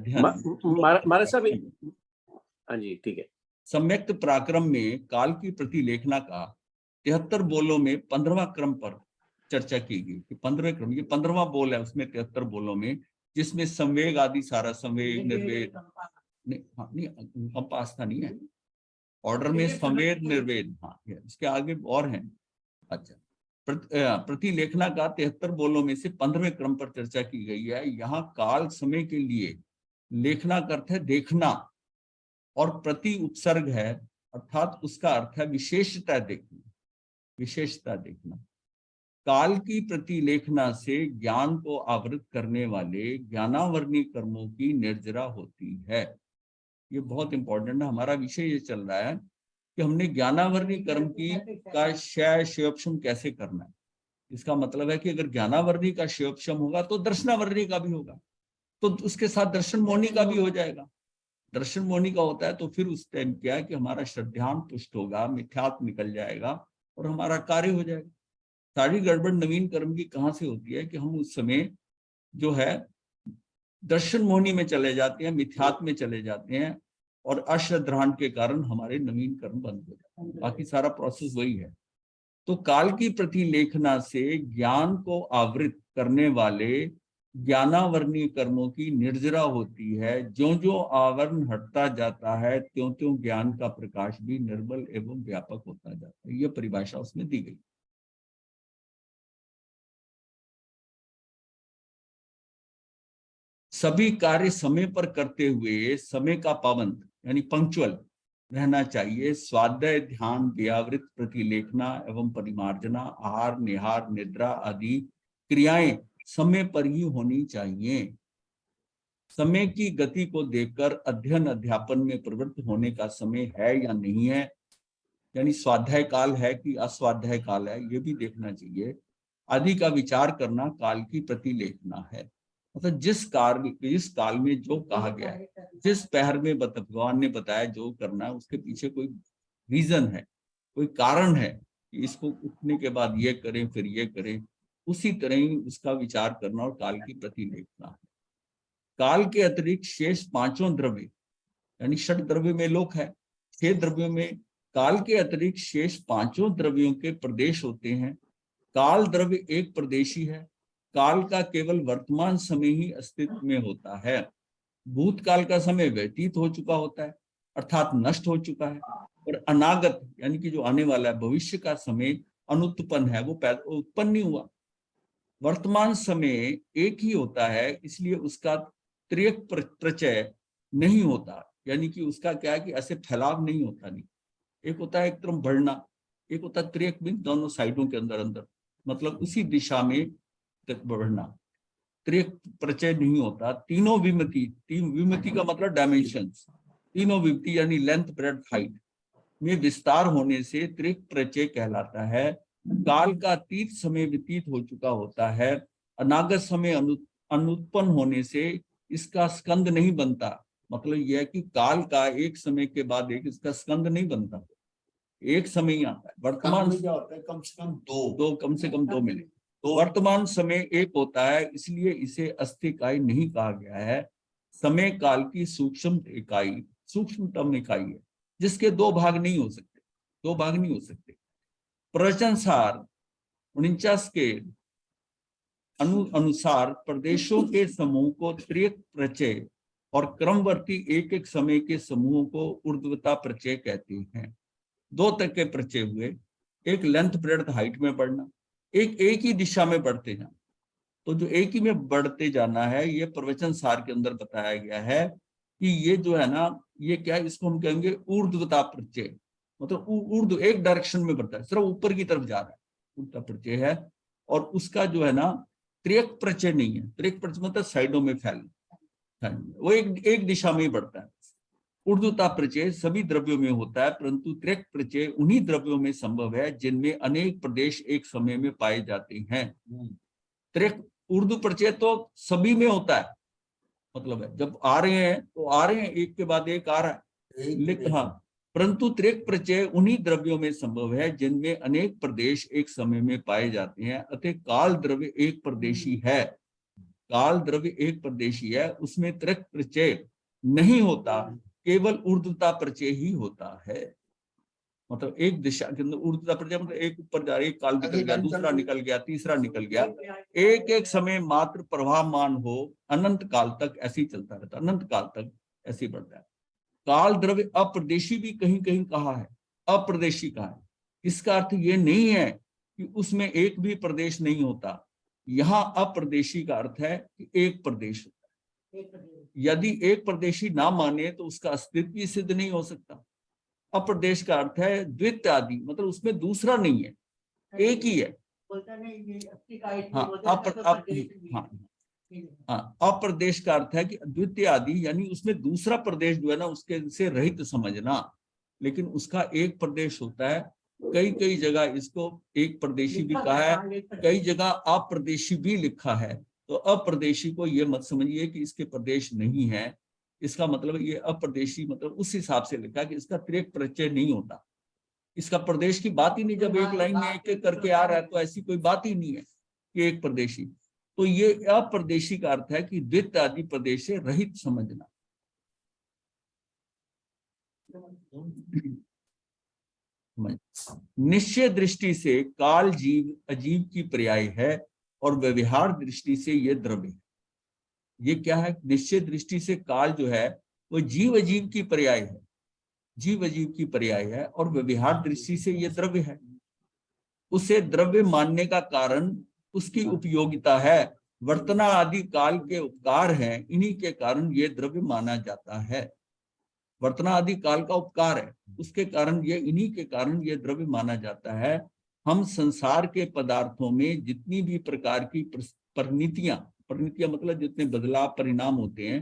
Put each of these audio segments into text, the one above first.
अध्ययन महाराज साहब, हाँ जी ठीक है। सम्यक्त पराक्रम में काल की प्रतिलेखना का 73 बोलों में 15वां क्रम पर चर्चा की गई कि 15वें क्रम, ये 15वां बोल है उसमें 73 बोलों में, जिसमें संवेग आदि सारा, संवेग निर्वेद नहीं, हाँ नहीं, कंपा आस्था नहीं है, ऑर्डर में संवेद निर्वेद, हाँ इसके आगे और हैं। अच्छा, प्रतिलेखना का 73 बोलों में से 15वें क्रम पर चर्चा की गई है। यहाँ काल समय के लिए लेखना का अर्थ है देखना, और प्रति उपसर्ग है, अर्थात उसका अर्थ है विशेषता देखना, विशेषता देखना। काल की प्रतिलेखना से ज्ञान को आवृत करने वाले ज्ञानावर्णी कर्मों की निर्जरा होती है। ये बहुत इंपॉर्टेंट है, हमारा विषय ये चल रहा है कि हमने ज्ञानावर्णी कर्म की का क्षय क्षयोपशम कैसे करना है। इसका मतलब है कि अगर ज्ञानावर्णी का क्षयोपशम होगा तो दर्शनावर्णी का भी होगा, तो उसके साथ दर्शन मोहनी का भी हो जाएगा। दर्शन मोहनी का होता है तो फिर उस टाइम क्या है कि हमारा श्रद्धान पुष्ट होगा, मिथ्यात्व निकल जाएगा और हमारा कार्य हो जाएगा। सारी गड़बड़ नवीन कर्म की कहाँ से होती है कि हम उस समय जो है दर्शन मोहनी में चले जाते हैं, मिथ्यात्व में चले जाते हैं, और अश्रद्धान के कारण हमारे नवीन कर्म बंद हो जाते हैं। बाकी सारा प्रोसेस वही है। तो काल की प्रतिलेखना से ज्ञान को आवृत करने वाले ज्ञानावर्णी कर्मों की निर्जरा होती है। ज्यों ज्यों आवरण हटता जाता है त्यों त्यों ज्ञान का प्रकाश भी निर्मल एवं व्यापक होता जाता है। यह परिभाषा उसमें दी गई। सभी कार्य समय पर करते हुए समय का पाबंद यानी पंक्चुअल रहना चाहिए। स्वाध्याय, ध्यान, व्यावृत, प्रतिलेखना एवं परिमार्जना, आहार, निहार, निद्रा आदि क्रियाएं समय पर ही होनी चाहिए। समय की गति को देखकर अध्ययन अध्यापन में प्रवृत्त होने का समय है या नहीं है, यानी स्वाध्याय काल है कि अस्वाध्याय काल है, ये भी देखना चाहिए। आदि का विचार करना काल की प्रतिलेखना है। मतलब जिस काल में जो कहा गया है, जिस पहर में भगवान ने बताया जो करना है, उसके पीछे कोई रीजन है, कोई कारण है कि इसको उठने के बाद ये करें फिर ये करें, उसी तरह ही उसका विचार करना और काल की प्रतिलेखना है। काल के अतिरिक्त शेष पांचों द्रव्य यानी षट द्रव्य में लोक है, 6 द्रव्यों में काल के अतिरिक्त शेष पांचों द्रव्यों के प्रदेश होते हैं। काल द्रव्य एक प्रदेशी है। काल का केवल वर्तमान समय ही अस्तित्व में होता है। भूतकाल का समय व्यतीत हो चुका होता है, अर्थात नष्ट हो चुका है, और अनागत यानी कि जो आने वाला है, भविष्य का समय अनुत्पन्न है, वो उत्पन्न नहीं हुआ। वर्तमान समय एक ही होता है, इसलिए उसका त्रियक प्रचय नहीं होता, यानी कि उसका क्या है कि ऐसे फैलाव नहीं होता। नहीं, एक होता है एक तरफ बढ़ना, एक होता है त्रियक में दोनों साइडों के अंदर अंदर, मतलब उसी दिशा में बढ़ना। त्रियक प्रचय नहीं होता। तीनों विमति, तीन विमति का मतलब डायमेंशंस, तीनों विमति यानी लेंथ, ब्रेड्थ, हाइट में विस्तार होने से त्रियक प्रचय कहलाता है। काल का अतीत समय व्यतीत हो चुका होता है। अनागत समय अनुत्पन्न होने से इसका स्कंद नहीं बनता। मतलब यह है कि काल का एक समय के बाद एक इसका स्कंद नहीं बनता, एक समय ही आता है। वर्तमान में क्या होता है, कम से कम दो कम से कम दो मिले, तो वर्तमान समय एक होता है, इसलिए इसे अस्थि इकाई नहीं कहा गया है। समय काल की सूक्ष्म इकाई, सूक्ष्मतम इकाई है, जिसके दो भाग नहीं हो सकते, दो भाग नहीं हो सकते। प्रवचनसार 49 के अनुसार प्रदेशों के समूह को त्रियक प्रचय और क्रमवर्ती एक एक समय के समूहों को ऊर्ध्वता प्रचय कहते हैं। दो तक के प्रचय हुए, एक लेंथ, ब्रेड्थ, हाइट में बढ़ना, एक ही दिशा में बढ़ते जाना। तो जो एक ही में बढ़ते जाना है, ये प्रवचन सार के अंदर बताया गया है कि ये जो है ना, ये क्या है, इसको हम कहेंगे ऊर्ध्वता प्रचय। मतलब ऊर्ध्व एक डायरेक्शन में बढ़ता है, सिर्फ ऊपर की तरफ जा रहा है, ऊर्ध्वता प्रचय है। और उसका जो है ना त्रियक प्रचय नहीं है। त्रियक प्रचय मतलब साइडों में फैलना, वो एक दिशा में ही बढ़ता है। ऊर्ध्वता प्रचय सभी द्रव्यों में होता है, परंतु त्रियक प्रचय उन्हीं द्रव्यों में संभव है जिनमें अनेक प्रदेश एक समय में पाए जाते हैं। त्रियक ऊर्ध्व प्रचय तो सभी में होता है, मतलब है जब आ रहे हैं तो आ रहे हैं, एक के बाद एक आ रहा है, लेकिन हाँ, परंतु त्रियक प्रचय उन्हीं द्रव्यों में संभव है जिनमें अनेक प्रदेश एक समय में पाए जाते हैं। अतः काल द्रव्य एक प्रदेशी है। काल द्रव्य एक प्रदेशी है, उसमें त्रिक प्रत्यय नहीं होता, केवल ऊर्ध्वता प्रत्यय ही होता है। मतलब एक दिशा के अंदर ऊर्ध्वता प्रत्यय मतलब एक ऊपर जा रही, एक काल निकल गया, दूसरा निकल गया, तीसरा निकल गया, एक एक समय मात्र प्रभावमान हो, अनंत काल तक ऐसे ही चलता रहता, अनंत काल तक ऐसे ही बढ़ता है। काल द्रव्य अप्रदेशी भी कहीं कहीं कहा है, अप्रदेशी कहा है। इसका अर्थ ये नहीं है कि उसमें एक भी प्रदेश नहीं होता। यहाँ अप्रदेशी का अर्थ है कि एक प्रदेश होता है। यदि एक प्रदेशी ना माने तो उसका अस्तित्व ही सिद्ध नहीं हो सकता। अप्रदेश का अर्थ है द्वितीय आदि, मतलब उसमें दूसरा नहीं है, एक ही है। हाँ, अप्रदेश का अर्थ है कि द्वितीय आदि, यानी उसमें दूसरा प्रदेश जो है ना उसके से रहित समझना, लेकिन उसका एक प्रदेश होता है। कई कई जगह इसको एक प्रदेशी भी कहा है, कई जगह अप्रदेशी भी लिखा है। तो अप्रदेशी को ये मत समझिए कि इसके प्रदेश नहीं है, इसका मतलब ये अप्रदेशी मतलब उस हिसाब से लिखा कि इसका त्रिक प्रत्यय नहीं होता, इसका प्रदेश की बात ही नहीं। जब एक लाइन में एक एक करके आ रहा है तो ऐसी कोई बात ही नहीं है कि एक प्रदेशी। तो ये अप्रदेशी का अर्थ है कि द्वितीय आदि प्रदेश से रहित समझना। निश्चय दृष्टि से काल जीव अजीव की पर्याय है और व्यवहार दृष्टि से ये द्रव्य है। ये क्या है? निश्चय दृष्टि से काल जो है वो जीव अजीव की पर्याय है, जीव अजीव की पर्याय है, और व्यवहार दृष्टि से ये द्रव्य है। उसे द्रव्य मानने का कारण उसकी उपयोगिता है, वर्तना आदि काल के उपकार हैं, इन्हीं के कारण ये द्रव्य माना जाता है। वर्तना आदि काल का उपकार है, उसके कारण ये, इन्हीं के कारण ये द्रव्य माना जाता है। हम संसार के पदार्थों में जितनी भी प्रकार की परिणतियां, परिणतियां मतलब जितने बदलाव परिणाम होते हैं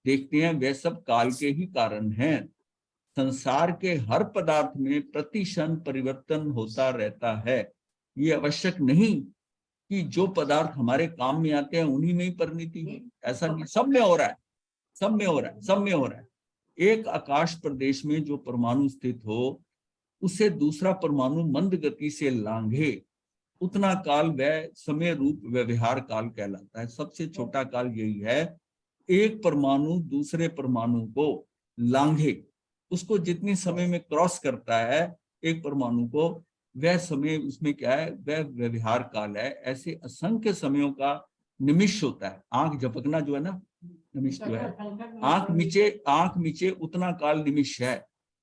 देखते हैं, वे सब काल के ही कारण हैं। संसार के हर पदार्थ में प्रतिक्षण परिवर्तन होता रहता है। ये आवश्यक नहीं कि जो पदार्थ हमारे काम में आते हैं उन्हीं में ही परिणति हो, ऐसा नहीं, सब में हो रहा है, सब में हो रहा है, सब में हो रहा है। एक आकाश प्रदेश में जो परमाणु स्थित हो उसे दूसरा परमाणु मंद गति से लांघे, उतना काल वह समय रूप व्यवहार काल कहलाता है। सबसे छोटा काल यही है, एक परमाणु दूसरे परमाणु को लांघे, उसको जितनी समय में क्रॉस करता है एक परमाणु को, वह समय उसमें क्या है, वह व्यवहार काल है। ऐसे असंख्य समयों का निमिष होता है। आंख झपकना जो है ना, निमिष जो है, आंख मीचे उतना काल निमिष है।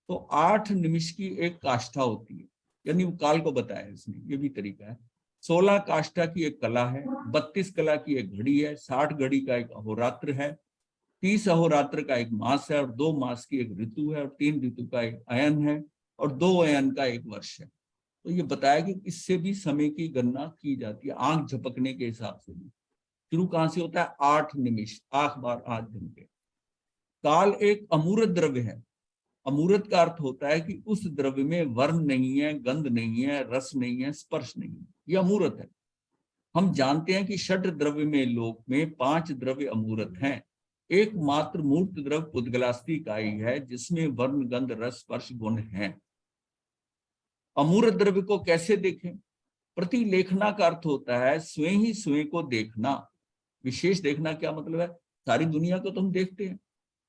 तो 8 निमिष की एक काष्ठा होती है, यानी वो काल को बताया इसने, ये भी तरीका है। 16 काष्ठा की एक कला है, 32 कला की एक घड़ी है, 60 घड़ी का एक अहोरात्र है, 30 अहोरात्र का एक मास है, और 2 मास की एक ऋतु है, और 3 ऋतु का एक अयन है, और 2 अयन का एक वर्ष है। तो ये बताया कि इससे भी समय की गणना की जाती है, आंख झपकने के हिसाब से भी। शुरू कहां से होता है? 8 निमिष, 8 बार 8 घंटे। काल एक अमूर्त द्रव्य है। अमूर्त का अर्थ होता है कि उस द्रव्य में वर्ण नहीं है, गंध नहीं है, रस नहीं है, स्पर्श नहीं है, ये अमूर्त है। हम जानते हैं कि षड द्रव्य में लोक में 5 द्रव्य अमूर्त हैं। एकमात्र मूर्त द्रव्य पुद्गलास्थि इकाई है जिसमें वर्ण गंध रस स्पर्श गुण हैं। अमूर्त द्रव्य को कैसे देखें? प्रतिलेखना का अर्थ होता है स्वयं ही स्वयं को देखना। विशेष देखना क्या मतलब है? सारी दुनिया को तो हम देखते हैं।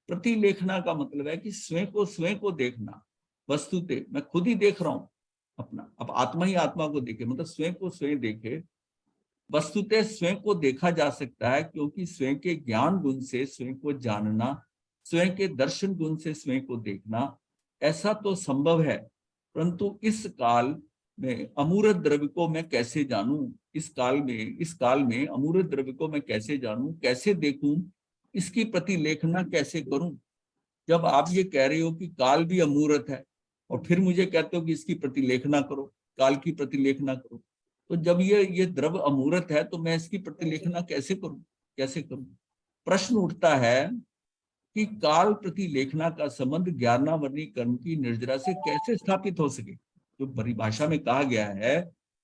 प्रतिलेखना का मतलब है कि स्वयं को देखना। वस्तुते मैं खुद ही देख रहा हूं अपना, अब आत्मा ही आत्मा को देखे, मतलब स्वयं को स्वयं देखे। वस्तुतः स्वयं को देखा जा सकता है क्योंकि स्वयं के ज्ञान गुण से स्वयं को जानना, स्वयं के दर्शन गुण से स्वयं को देखना, ऐसा तो संभव है। परंतु इस काल में अमूर्त द्रव्य को मैं कैसे जानूं? इस काल में अमूर्त द्रव्य को मैं कैसे जानूं, कैसे देखूं, इसकी प्रतिलेखना कैसे करूं? जब आप ये कह रहे हो कि काल भी अमूर्त है और फिर मुझे कहते हो कि इसकी प्रतिलेखना करो, काल की प्रतिलेखना करो, तो जब ये द्रव्य अमूर्त है तो मैं इसकी प्रतिलेखना कैसे करूं, कैसे करूं? प्रश्न उठता है कि काल प्रतिलेखना का संबंध ज्ञानावर्णी कर्म की निर्जरा से कैसे स्थापित हो सके। जो परिभाषा में कहा गया है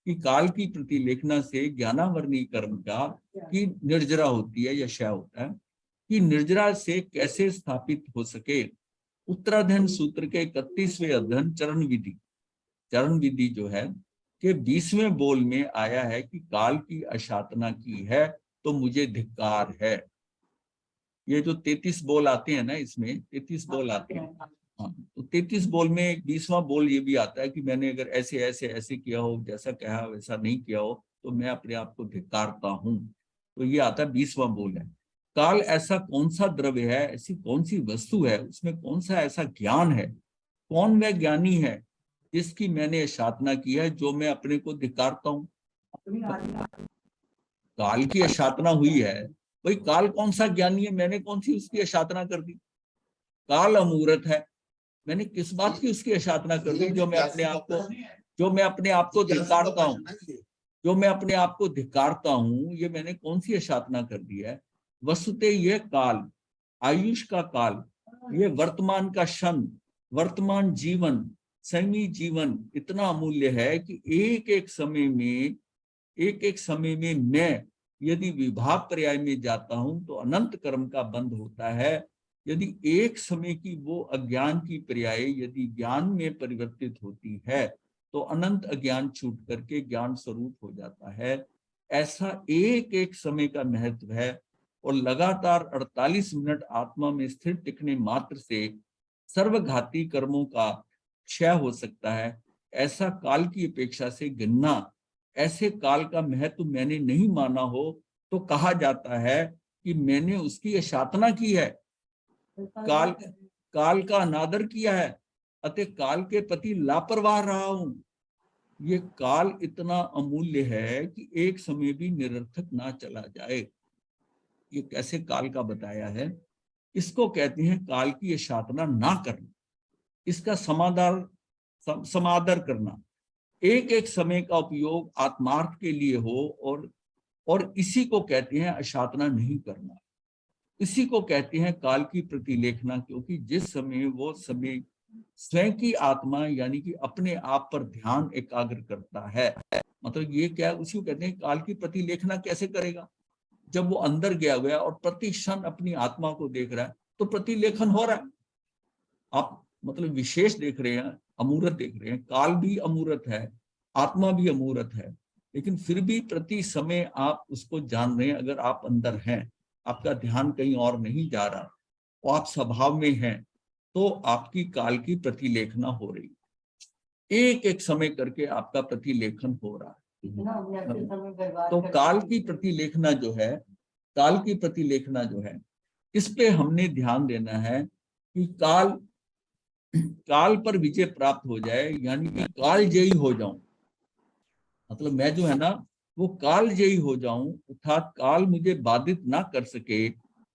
कि काल की प्रतिलेखना से ज्ञानावर्णी कर्म का की निर्जरा होती है या क्षय होता है, कि निर्जरा से कैसे स्थापित हो सके। उत्तराध्ययन सूत्र के 31वें अध्ययन चरण विधि जो है के 20वें बोल में आया है कि काल की अशातना की है तो मुझे धिक्कार है। ये जो 33 बोल आते हैं ना, इसमें 33 बोल आते हैं। हाँ, तो 33 बोल में एक 20वां बोल ये भी आता है कि मैंने अगर ऐसे ऐसे ऐसे किया हो, जैसा कहा वैसा नहीं किया हो, तो मैं अपने आप को धिक्कारता हूँ। तो ये आता है 20वां बोल है। काल ऐसा कौन सा द्रव्य है, ऐसी कौन सी वस्तु है, उसमें कौन सा ऐसा ज्ञान है, कौन वह ज्ञानी है जिसकी मैंने साधना की है, जो मैं अपने को धिक्कारता हूँ। काल की अशातना हुई है, भाई काल कौन सा ज्ञानी है, मैंने कौन सी उसकी अशातना कर दी। काल अमूर्त है, मैंने किस बात की उसकी अशातना कर दी, जो मैं अपने आप को धिक्कारता हूँ, जो मैं अपने आप को धिक्कारता हूँ, ये मैंने कौन सी अशातना कर दी है। वस्तुतः ये काल, आयुष का काल, ये वर्तमान का क्षण, वर्तमान जीवन, संगी जीवन इतना अमूल्य है कि एक एक समय में मैं यदि विभाग पर्याय में जाता हूं तो अनंत कर्म का बंध होता है। यदि एक समय की वो अज्ञान की पर्याय यदि ज्ञान में परिवर्तित होती है तो अनंत अज्ञान छूट करके ज्ञान स्वरूप हो जाता है। ऐसा एक एक समय का महत्व है। और लगातार 48 मिनट आत्मा में स्थिर टिकने मात्र से सर्वघाती कर्मों का क्षय हो सकता है। ऐसा काल की अपेक्षा से गिनना, ऐसे काल का महत्व मैंने नहीं माना हो तो कहा जाता है कि मैंने उसकी अशातना की है, काल काल का अनादर किया है, अतः काल के प्रति लापरवाह रहा हूं। ये काल इतना अमूल्य है कि एक समय भी निरर्थक ना चला जाए। ये कैसे काल का बताया है, इसको कहते हैं काल की अशातना ना करना, इसका समादर करना। एक एक समय का उपयोग आत्मार्थ के लिए हो और इसी को कहते हैं अशातना नहीं करना। इसी को कहते हैं काल की प्रतिलेखना, क्योंकि जिस समय वो समय स्वयं की आत्मा यानी कि अपने आप पर ध्यान एकाग्र करता है, मतलब ये क्या, उसी को कहते हैं काल की प्रतिलेखना कैसे करेगा। जब वो अंदर गया हुआ है और प्रति क्षण अपनी आत्मा को देख रहा है तो प्रतिलेखन हो रहा है। आप मतलब विशेष देख रहे हैं, अमूर्त देख रहे हैं। काल भी अमूर्त है, आत्मा भी अमूर्त है, लेकिन फिर भी प्रति समय आप उसको जान रहे हैं। अगर आप अंदर हैं, आपका ध्यान कहीं और नहीं जा रहा और आप स्वभाव में हैं, तो आपकी काल की प्रतिलेखना हो रही है। एक एक समय करके आपका प्रतिलेखन हो रहा है। तो काल की प्रतिलेखना जो है, काल की प्रतिलेखना जो है, इस पे हमने ध्यान देना है कि काल पर विजय प्राप्त हो जाए, यानी कि कालजयी हो जाऊं। मतलब मैं जो है ना वो कालजयी हो जाऊं, अर्थात काल मुझे बाधित ना कर सके।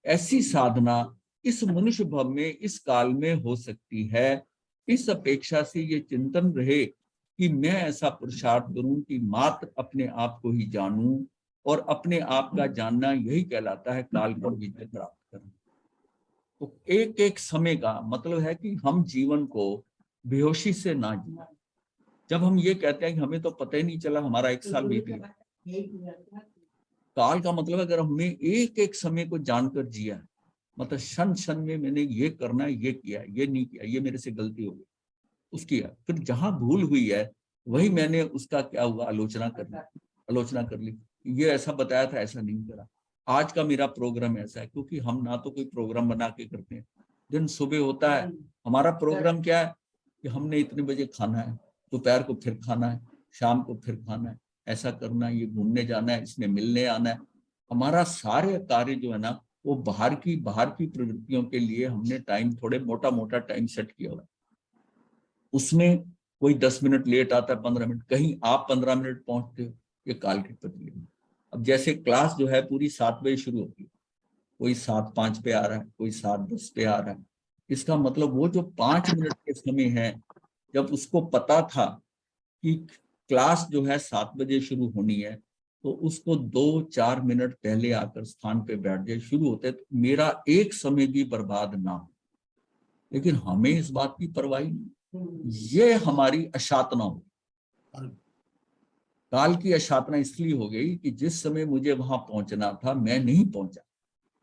ऐसी साधना इस मनुष्य भव में इस काल में हो सकती है। इस अपेक्षा से ये चिंतन रहे कि मैं ऐसा पुरुषार्थ करूं कि मात्र अपने आप को ही जानूं, और अपने आप का जानना यही कहलाता है काल पर विजय प्राप्त करना। तो एक एक समय का मतलब है कि हम जीवन को बेहोशी से ना जिए। जब हम ये कहते हैं कि हमें तो पता ही नहीं चला हमारा 1 साल बीत गया, काल का मतलब अगर हमने एक एक समय को जानकर जिया, मतलब क्षण क्षण में मैंने ये करना है, ये किया, ये नहीं किया, ये मेरे से गलती हो गई, उसकी है। फिर जहां भूल हुई है वही मैंने उसका क्या हुआ, आलोचना कर ली। ये ऐसा बताया था, ऐसा नहीं करा। आज का मेरा प्रोग्राम ऐसा है, क्योंकि हम ना तो कोई प्रोग्राम बना के करते हैं। दिन सुबह होता है, हमारा प्रोग्राम क्या है कि हमने इतने बजे खाना है, दोपहर को फिर खाना है, शाम को फिर खाना है, ऐसा करना है, ये घूमने जाना है, इसने मिलने आना है। हमारा सारे कार्य जो है ना वो बाहर की प्रवृत्तियों के लिए हमने टाइम थोड़े मोटा टाइम सेट किया हुआ है। उसमें कोई 10 मिनट लेट आता है, 15 मिनट, कहीं आप 15 मिनट पहुंचते हो, ये काल की प्रतिलेखना। अब जैसे क्लास जो है पूरी 7 बजे शुरू होती है, कोई 7:05 पे आ रहा है, कोई 7:10 पे आ रहा है। इसका मतलब वो जो 5 मिनट के समय है, जब उसको पता था कि क्लास जो है 7 बजे शुरू होनी है, तो उसको 2-4 मिनट पहले आकर स्थान पे बैठ जाए, शुरू होते तो मेरा एक समय भी बर्बाद ना हो। लेकिन हमें इस बात की परवाह नहीं, ये हमारी अशातना हो। काल की अशातना इसलिए हो गई कि जिस समय मुझे वहां पहुंचना था मैं नहीं पहुंचा।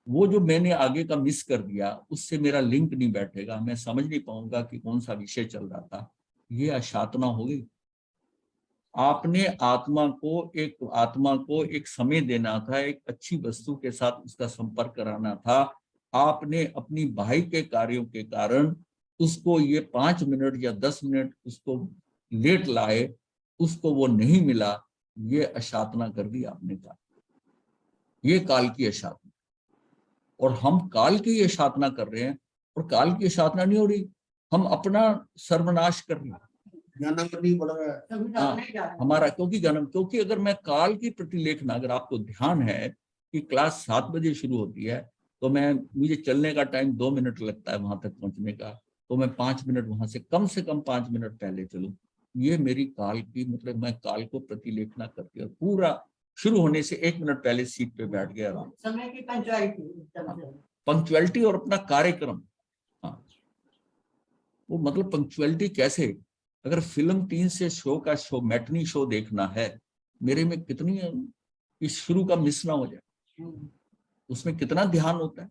वो जो मैंने आगे का मिस कर दिया, उससे मेरा लिंक नहीं बैठेगा, मैं समझ नहीं पाऊंगा कि कौन सा विषय चल रहा था। ये अशातना हो गई। आपने आत्मा को एक समय देना था, एक अच्छी वस्तु के साथ उसका संपर्क कराना था। आपने अपनी बाह्य के कार्यों के कारण उसको ये 5 मिनट या 10 मिनट उसको लेट लाए, उसको वो नहीं मिला, ये अशातना कर दी आपने कहा, ये काल की अशातना। और हम काल की अशातना कर रहे हैं, और काल की अशातना नहीं हो रही, हम अपना सर्वनाश कर रहे हैं। हमारा क्योंकि अगर मैं काल की प्रतिलेखना, अगर आपको ध्यान है कि क्लास 7 बजे शुरू होती है, तो मुझे चलने का टाइम 2 मिनट लगता है वहां तक पहुंचने का, तो मैं 5 मिनट वहां से कम 5 मिनट पहले चलूं। ये मेरी काल की, मतलब मैं काल को प्रतिलेखना करके, और पूरा शुरू होने से 1 मिनट पहले सीट पे बैठ गया। समय की पंक्चुअलिटी और अपना कार्यक्रम। हाँ, वो मतलब पंक्चुअलिटी कैसे, अगर फिल्म 3 से शो मैटनी शो देखना है, मेरे में कितनी इस शुरू का मिस ना हो जाए, उसमें कितना ध्यान होता है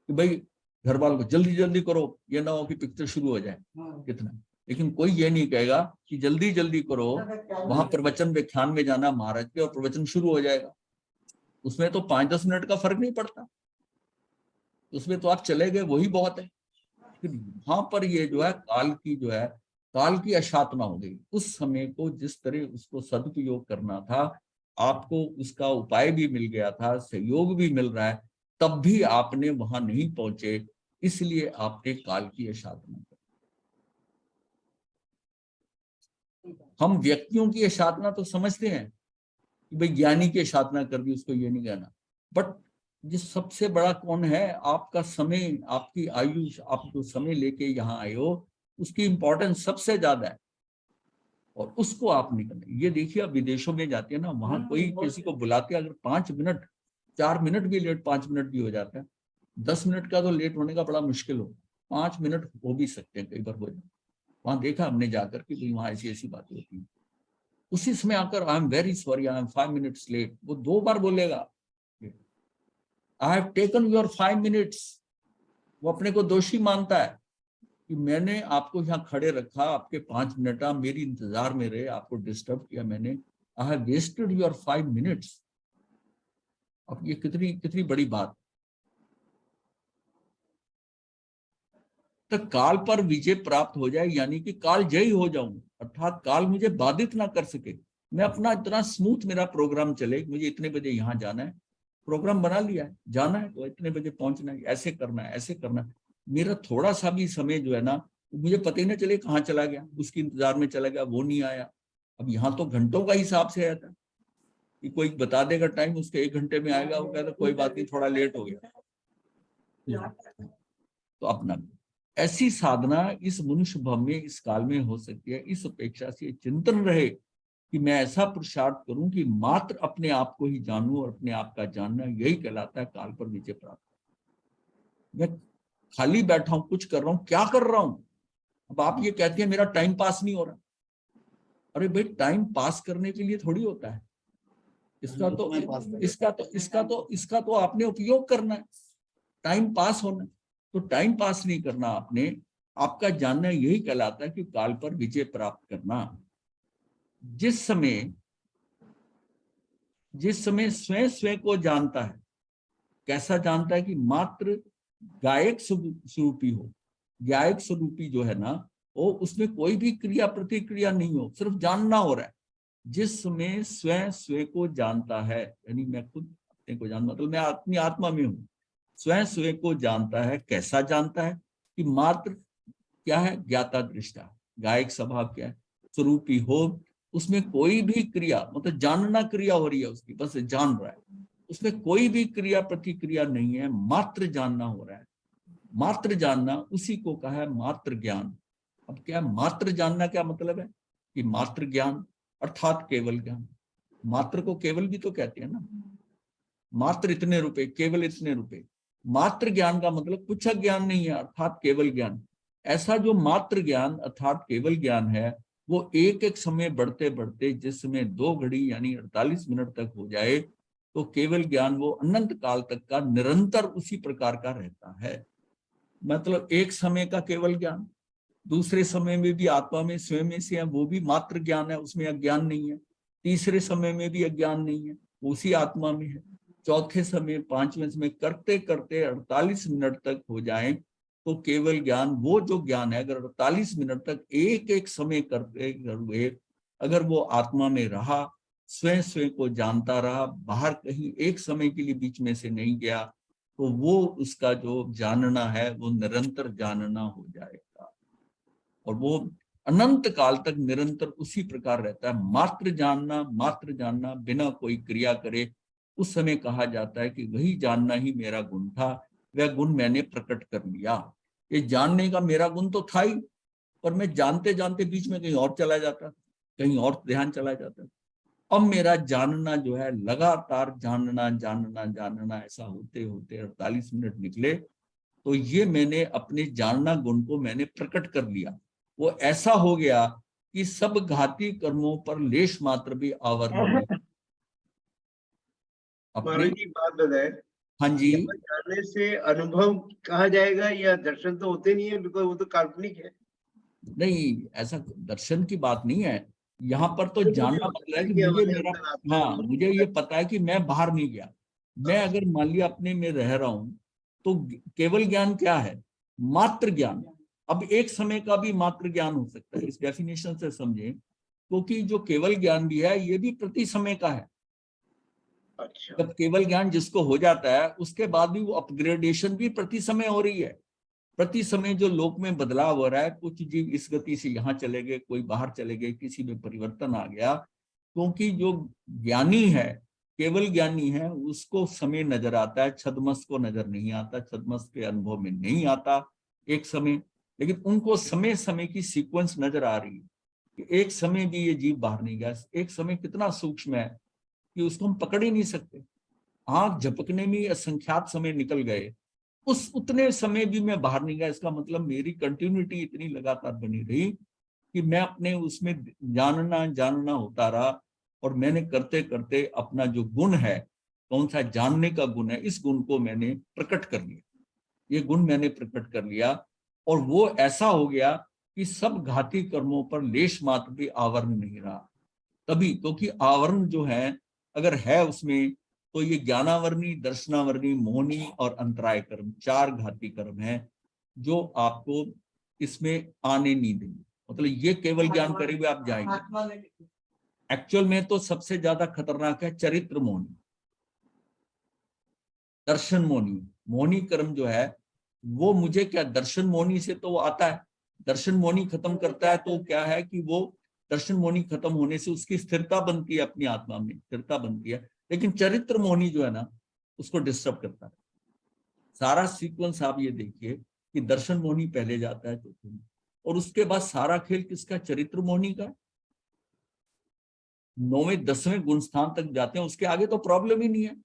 कि भाई घर वालों को जल्दी जल्दी करो, ये ना हो कि पिक्चर शुरू हो जाए, कितना। लेकिन कोई ये नहीं कहेगा कि जल्दी जल्दी करो, वहां प्रवचन व्याख्यान में जाना महाराज के, और प्रवचन शुरू हो जाएगा, उसमें तो 5-10 मिनट का फर्क नहीं पड़ता, उसमें तो आप चले गए वही बहुत है। वहां पर ये जो है काल की अशातना हो गई। उस समय को जिस तरह उसको सदुपयोग करना था, आपको उसका उपाय भी मिल गया था, सहयोग भी मिल रहा है, तब भी आपने वहां नहीं पहुंचे, इसलिए आपने काल की अशातना की। हम व्यक्तियों की अशातना तो समझते हैं कि भाई ज्ञानी की अशातना कर दी, उसको ये नहीं कहना, बट जिस सबसे बड़ा कौन है, आपका समय, आपकी आयुष, आप जो समय लेके यहाँ आए हो, उसकी इंपॉर्टेंस सबसे ज्यादा है, और उसको आप नहीं करना। ये देखिए, आप विदेशों में जाते हैं ना, वहां कोई किसी को बुलाते हैं, अगर 5 मिनट 4 मिनट भी लेट, 5 मिनट भी हो जाता है, 10 मिनट का तो लेट होने का बड़ा मुश्किल हो, 5 मिनट हो भी सकते हैं, कई बार हो जाए। वहां देखा हमने जाकर कि भाई वहां ऐसी ऐसी बातें होती हैं। उसी समय आकर I am very sorry, I am 5 minutes late, वो 2 बार बोलेगा, I have taken your 5 minutes. वो अपने को दोषी मानता है कि मैंने आपको यहाँ खड़े रखा, आपके 5 मिनट आप मेरी इंतजार में रहे, आपको डिस्टर्ब किया मैंने, I have wasted your 5 minutes. अब ये कितनी कितनी बड़ी बात। तो काल पर विजय प्राप्त हो जाए, यानी कि काल जयी हो जाऊं, अर्थात काल मुझे बाधित ना कर सके। मैं अपना इतना स्मूथ मेरा प्रोग्राम चले, मुझे इतने बजे यहाँ जाना है, प्रोग्राम बना लिया है, जाना है तो इतने बजे पहुंचना है, ऐसे करना है, ऐसे करना है। मेरा थोड़ा सा भी समय जो है ना, मुझे पता ही ना चले कहाँ चला गया, उसके इंतजार में चला गया, वो नहीं आया। अब यहाँ तो घंटों का हिसाब से आया था कि कोई बता देगा टाइम, उसके 1 घंटे में आएगा, वो कहता कोई बात नहीं, थोड़ा लेट हो गया। तो अपना ऐसी साधना इस मनुष्य भव में, इस काल में हो सकती है। इस अपेक्षा से चिंतन रहे कि मैं ऐसा पुरुषार्थ करूं कि मात्र अपने आप को ही जानूं, और अपने आप का जानना यही कहलाता है काल पर विजय प्राप्त। मैं खाली बैठा हूं, कुछ कर रहा हूं, क्या कर रहा हूं? अब आप ये कहते हैं मेरा टाइम पास नहीं हो रहा। अरे भाई, टाइम पास करने के लिए थोड़ी होता है, इसका तो आपने उपयोग करना है, टाइम पास होना। तो टाइम पास नहीं करना आपने, आपका जानना यही कहलाता है कि काल पर विजय प्राप्त करना। जिस समय स्वयं को जानता है, कैसा जानता है कि मात्र गायक स्वरूपी हो, गायक स्वरूपी जो है ना, वो उसमें कोई भी क्रिया प्रतिक्रिया नहीं हो, सिर्फ जानना हो रहा है। जिस समय स्वयं को जानता है, यानी मैं खुद अपने को जानता, मतलब मैं अपनी आत्मा में हूँ, स्वयं को जानता है। कैसा जानता है कि मात्र क्या है, ज्ञाता दृष्टा, गायक स्वभाव क्या है, स्वरूपी हो, उसमें कोई भी क्रिया, मतलब जानना क्रिया हो रही है उसकी, बस जान रहा है, उसमें कोई भी क्रिया प्रतिक्रिया नहीं है, मात्र जानना हो रहा है। मात्र जानना, उसी को कहा है मात्र ज्ञान। अब क्या मात्र जानना, क्या मतलब है कि मात्र ज्ञान अर्थात केवल ज्ञान। मात्र को केवल भी तो कहते हैं ना, मात्र इतने रुपए, केवल इतने रुपए। मात्र ज्ञान का मतलब कुछ ज्ञान नहीं है, अर्थात केवल ज्ञान। ऐसा जो मात्र ज्ञान अर्थात केवल ज्ञान है, वो एक एक समय बढ़ते बढ़ते, जिस समय 2 घड़ी यानी 48 मिनट तक हो जाए, तो केवल ज्ञान वो अनंत काल तक का निरंतर उसी प्रकार का रहता है। मतलब एक समय का केवल ज्ञान, दूसरे समय में भी आत्मा में स्वयं में से है, वो भी मात्र ज्ञान है, उसमें अज्ञान नहीं है। तीसरे समय में भी अज्ञान नहीं है, उसी आत्मा में है। चौथे समय, पांचवें समय, करते करते 48 मिनट तक हो जाए तो केवल ज्ञान, वो जो ज्ञान है, अगर 48 मिनट तक एक एक समय करते हुए अगर वो आत्मा में रहा, स्वयं स्वयं को जानता रहा, बाहर कहीं एक समय के लिए बीच में से नहीं गया, तो वो उसका जो जानना है वो निरंतर जानना हो जाएगा और वो अनंत काल तक निरंतर उसी प्रकार रहता है। मात्र जानना बिना कोई क्रिया करे, उस समय कहा जाता है कि वही जानना ही मेरा गुण था, वह गुण मैंने प्रकट कर लिया। ये जानने का मेरा गुण तो था ही, पर मैं जानते जानते बीच में कहीं और चला जाता, कहीं और ध्यान चला जाता। अब मेरा जानना जो है, लगातार जानना जानना जानना, ऐसा होते होते 48 मिनट निकले, तो ये मैंने अपने जानना गुण को मैंने प्रकट कर लिया। वो ऐसा हो गया कि सब घाती कर्मों पर लेश मात्र भी आवरण नहीं अपने। महाराज जी बात बताए, हाँ जी, यहाँ जानने से अनुभव कहा जाएगा या दर्शन तो होते नहीं है, बिकॉज वो तो काल्पनिक है। नहीं, ऐसा दर्शन की बात नहीं है। यहाँ पर तो मुझे जानना होता मतलब है है कि कि मुझे हमारे मेरा, अंदर आत्मा हाँ, मुझे ये पता है कि मैं बाहर नहीं गया। मैं अगर मान लिया अपने में रह रहा हूं, तो केवल ज्ञान क्या है? मात्र ज्ञान। अब एक समय का भी मात्र ज्ञान हो सकता है, इस डेफिनेशन से समझें, क्योंकि जो केवल ज्ञान भी है ये भी प्रति समय का है। अच्छा, जब केवल ज्ञान जिसको हो जाता है, उसके बाद भी वो अपग्रेडेशन भी प्रति समय हो रही है। प्रति समय जो लोक में बदलाव हो रहा है, कुछ जीव इस गति से यहाँ चले गए, कोई बाहर चले गए, किसी में परिवर्तन आ गया, क्योंकि जो ज्ञानी है, केवल ज्ञानी है, उसको समय नजर आता है, छद्मस को नजर नहीं आता, छद्मस के अनुभव में नहीं आता एक समय। लेकिन उनको समय समय की सीक्वेंस नजर आ रही है कि एक समय भी ये जीव बाहर नहीं गया। एक समय कितना सूक्ष्म है कि उसको हम पकड़ ही नहीं सकते। आंख झपकने में असंख्यात समय निकल गए, उस उतने समय भी मैं बाहर नहीं गया। इसका मतलब मेरी कंटिन्यूटी इतनी लगातार बनी रही कि मैं अपने उसमें जानना जानना होता रहा, और मैंने करते करते अपना जो गुण है, कौन सा जानने का गुण है, इस गुण को मैंने प्रकट कर लिया। ये गुण मैंने प्रकट कर लिया, और वो ऐसा हो गया कि सब घाती कर्मों पर लेश मात्र भी आवरण नहीं रहा। तभी, क्योंकि आवरण जो है अगर है उसमें, तो ये ज्ञानावरणी, दर्शनावरणी, मोहनी और अंतराय कर्म, चार घाती कर्म है जो आपको इसमें आने नहीं देंगे। मतलब ये केवल ज्ञान करे हुए आप जाएंगे। एक्चुअल में तो सबसे ज्यादा खतरनाक है चरित्र मोहनी, दर्शन मोहनी। मोहनी कर्म जो है वो मुझे क्या, दर्शन मोहनी से तो वो आता है, दर्शन मोहनी खत्म करता है तो क्या है कि वो दर्शन मोहनी खत्म होने से उसकी स्थिरता बनती है, अपनी आत्मा में स्थिरता बनती है। लेकिन चरित्र मोहनी जो है ना, उसको डिस्टर्ब करता है। सारा सीक्वेंस आप ये देखिए कि दर्शन मोहनी पहले जाता है तो और उसके बाद सारा खेल किसका? चरित्र मोहनी का। 9वें 10वें गुण स्थान तक जाते हैं, उसके आगे तो प्रॉब्लम ही नहीं है।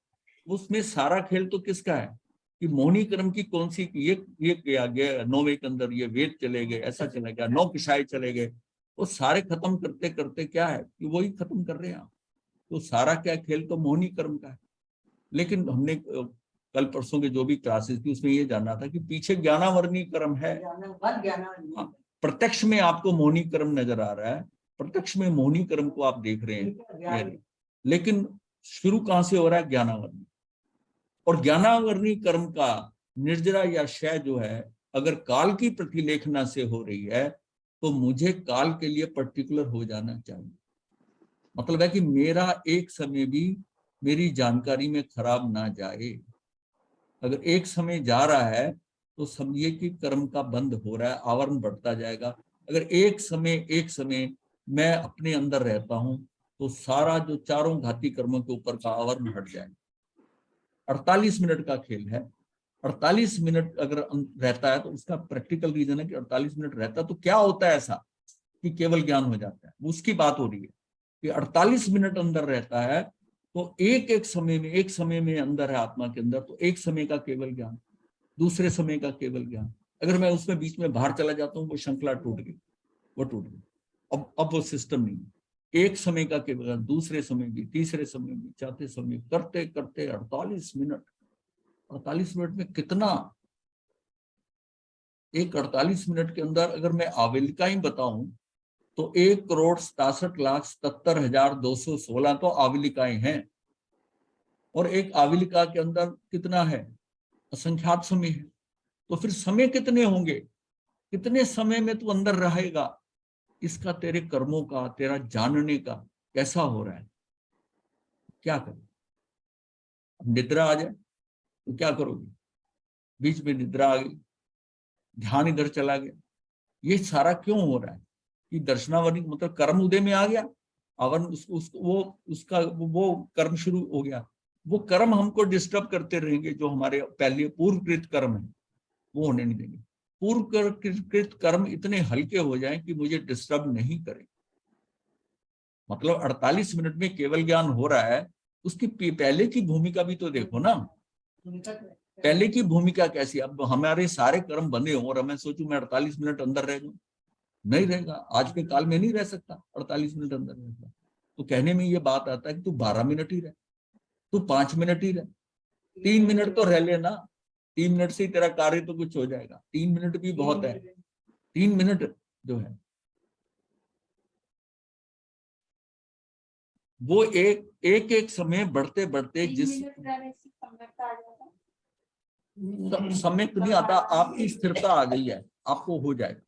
उसमें सारा खेल तो किसका है कि मोहनी क्रम की कौन सी, ये किया गया 9वें के अंदर, ये वेद चले गए, ऐसा चला गया, 9 किशाए चले गए, वो सारे खत्म करते करते क्या है कि वही खत्म कर रहे हैं आप। तो सारा क्या खेल तो मोहनी कर्म का है। लेकिन हमने कल परसों के जो भी क्लासेस थी उसमें ये जानना था कि पीछे ज्ञानावर्णी कर्म है। हाँ, प्रत्यक्ष में आपको मोहनी कर्म नजर आ रहा है, प्रत्यक्ष में मोहनी कर्म को आप देख रहे हैं, लेकिन शुरू कहां से हो रहा है? ज्ञानावर्णी। और ज्ञानावर्णी कर्म का निर्जरा या क्षय जो है, अगर काल की प्रतिलेखना से हो रही है, तो मुझे काल के लिए पर्टिकुलर हो जाना चाहिए। मतलब है कि मेरा एक समय भी मेरी जानकारी में खराब ना जाए। अगर एक समय जा रहा है तो समझिए कि कर्म का बंद हो रहा है, आवरण बढ़ता जाएगा। अगर एक समय मैं अपने अंदर रहता हूं, तो सारा जो चारों घाती कर्मों के ऊपर का आवरण हट जाएगा। 48 मिनट का खेल है। 48 मिनट अगर रहता है तो उसका प्रैक्टिकल रीजन है कि 48 मिनट रहता है तो क्या होता है ऐसा कि केवल ज्ञान हो जाता है। उसकी बात हो रही है कि 48 मिनट अंदर रहता है, तो एक समय में अंदर है आत्मा के अंदर, तो एक समय का केवल ज्ञान, दूसरे समय का केवल ज्ञान। अगर मैं उसमें बीच में बाहर चला जाता हूँ, वो श्रृंखला टूट गई, वो टूट गई। अब वो सिस्टम नहीं है। एक समय का केवल ज्ञान, दूसरे समय भी, तीसरे समय भी, चौथे समय, करते करते 48 मिनट। 48 मिनट में कितना एक 48 मिनट के अंदर अगर मैं आवेलिका ही बताऊं तो 1,67,77,216 तो आवेलिकाएं हैं, और एक आवेलिका के अंदर कितना है, असंख्यात समय है। तो फिर समय कितने होंगे, कितने समय में तू अंदर रहेगा, इसका तेरे कर्मों का, तेरा जानने का कैसा हो रहा है। क्या करें, निद्रा आ जाए तो क्या करोगे, बीच में निद्रा आ गई, ध्यान इधर चला गया, ये सारा क्यों हो रहा है कि दर्शनावली मतलब कर्म उदय में आ गया, अवन उसका वो कर्म शुरू हो गया, वो कर्म हमको डिस्टर्ब करते रहेंगे, जो हमारे पहले पूर्वकृत कर्म है वो होने नहीं देंगे। पूर्वकृत कर्म इतने हल्के हो जाएं कि मुझे डिस्टर्ब नहीं करें। मतलब 48 मिनट में केवल ज्ञान हो रहा है, उसकी पहले की भूमिका भी तो देखो ना, पहले की भूमिका कैसी। अब हमारे सारे कर्म बने हो और मैं सोचूं मैं 48 मिनट अंदर रह जाऊं, नहीं रहेगा, आज के काल में नहीं रह सकता 48 मिनट अंदर रहता। तो कहने में ये बात आता है कि तू 12 मिनट ही रह, तू 5 मिनट ही रह, 3 मिनट तो रह लेना, 3 मिनट से ही तेरा कार्य तो कुछ हो जाएगा, 3 मिनट भी बहुत है। 3 मिनट जो है वो एक समय बढ़ते बढ़ते, जिस समय तो नहीं आता, आपकी स्थिरता आ गई है, आपको हो जाएगा।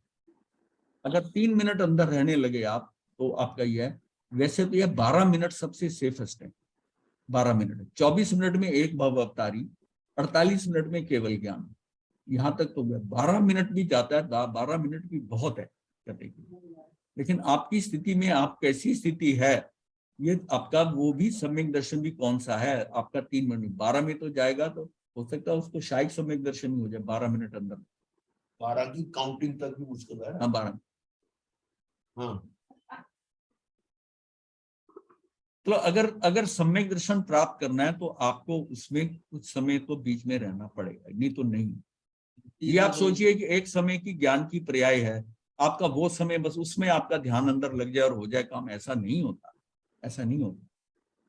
अगर 3 मिनट अंदर रहने लगे आप तो आपका ये है। वैसे तो ये 12 मिनट सबसे सेफेस्ट है, 12 मिनट, 24 मिनट में एक भव अवतारी, 48 मिनट में केवल ज्ञान, यहाँ तक तो 12 मिनट भी जाता है, 12 मिनट भी बहुत है करने के लिए। लेकिन आपकी स्थिति में आप कैसी स्थिति है, ये आपका वो भी सम्यक दर्शन भी कौन सा है आपका। 3 मिनट 12 में तो जाएगा, तो हो सकता है उसको शायद सम्यक दर्शन ही हो जाए 12 मिनट अंदर, 12 की काउंटिंग तक भी मुश्किल है। हाँ 12। हाँ, तो अगर सम्यक दर्शन प्राप्त करना है तो आपको उसमें कुछ समय तो बीच में रहना पड़ेगा, नहीं तो नहीं। ये आप सोचिए कि एक समय की ज्ञान की पर्याय है, आपका वो समय बस उसमें आपका ध्यान अंदर लग जाए और हो जाए काम, ऐसा नहीं होता, ऐसा नहीं होता।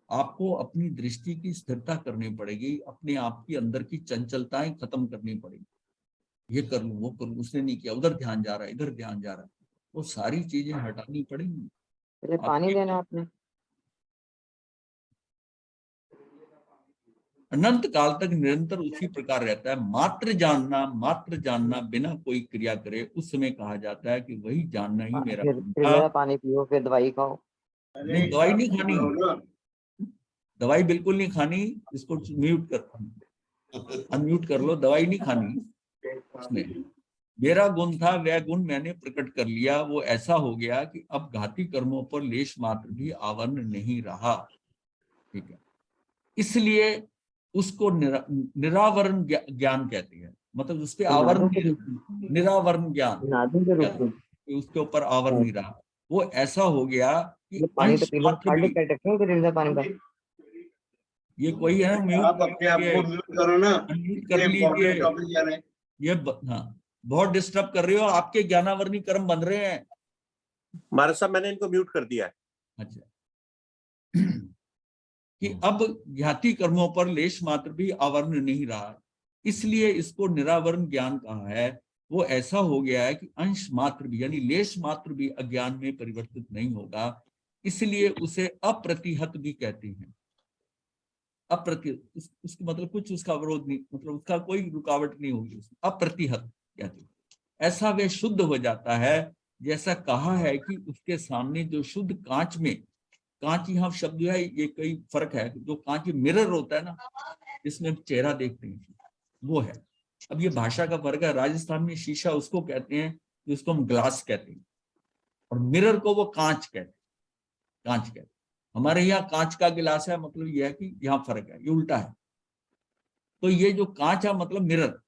आपको अपनी दृष्टि की स्थिरता करनी पड़ेगी, अपने आप की अंदर की चंचलताएं खत्म करनी पड़ेगी। ये कर लूं, वो कर लूं, उसने नहीं किया, उधर ध्यान जा रहा है, इधर ध्यान जा रहा है, वो सारी चीजें हटानी पड़ेंगी। पहले पानी लेना आपने। अनंत काल तक निरंतर उसी प्रकार रहता है। मात्र जानना बिना कोई क्रिया करे, उस समय कहा जाता है कि वही जानना ही मेरा फिर जरा पानी पियो, फिर दवाई खाओ। नहीं, दवाई नहीं खानी, दवाई बिल्कुल नहीं खानी। इसको म्यूट कर, अनम्यूट कर लो, दवाई नहीं खानी। उसमें मेरा गुण था, वह गुण मैंने प्रकट कर लिया, वो ऐसा हो गया कि अब घाती कर्मों पर लेश मात्र भी आवरण नहीं रहा। ठीक है, इसलिए उसको निरावरण ज्ञान कहते हैं, मतलब उस पर आवरण, निरावरण ज्ञान, उसके ऊपर आवरण नहीं रहा। वो ऐसा हो गया कि पानी तो अंश पी लो, मात्र भी, पानी का। ये कोई है म्यूट आप अपने आप को म्यूट करो ना, अनम्यूट कर लीजिए। टॉपिक जा रहे हैं। ये हाँ, बहुत डिस्टर्ब कर रहे हो, आपके ज्ञानावरणी कर्म बन रहे हैं। महाराज साहब मैंने इनको म्यूट कर दिया है। अच्छा, कि अब ज्ञाति कर्मों पर लेश मात्र भी आवरण नहीं रहा, इसलिए इसको निरावरण ज्ञान कहा है। वो ऐसा हो गया है कि अंश मात्र भी यानी लेश मात्र भी अज्ञान में परिवर्तित नहीं होगा, इसलिए उसे अप्रतिहत भी कहते हैं। उसका मतलब कुछ उसका विरोध नहीं, मतलब उसका कोई रुकावट नहीं होगी, अप्रतिहत कहते हैं। ऐसा वे शुद्ध हो जाता है, जैसा कहा है कि उसके सामने जो शुद्ध कांच में, कांच यहाँ शब्द है, ये कई फर्क है, जो कांच मिरर होता है ना, जिसमें चेहरा देखते हैं, वो है। अब ये भाषा का फर्क है, राजस्थान में शीशा उसको कहते हैं जिसको हम ग्लास कहते हैं, और मिरर को वो कांच कहते हैं, कांच कहते हैं। हमारे यहाँ कांच का गिलास है, मतलब ये है कि यहाँ फर्क है, ये उल्टा है। तो ये जो कांच है मतलब मिरर,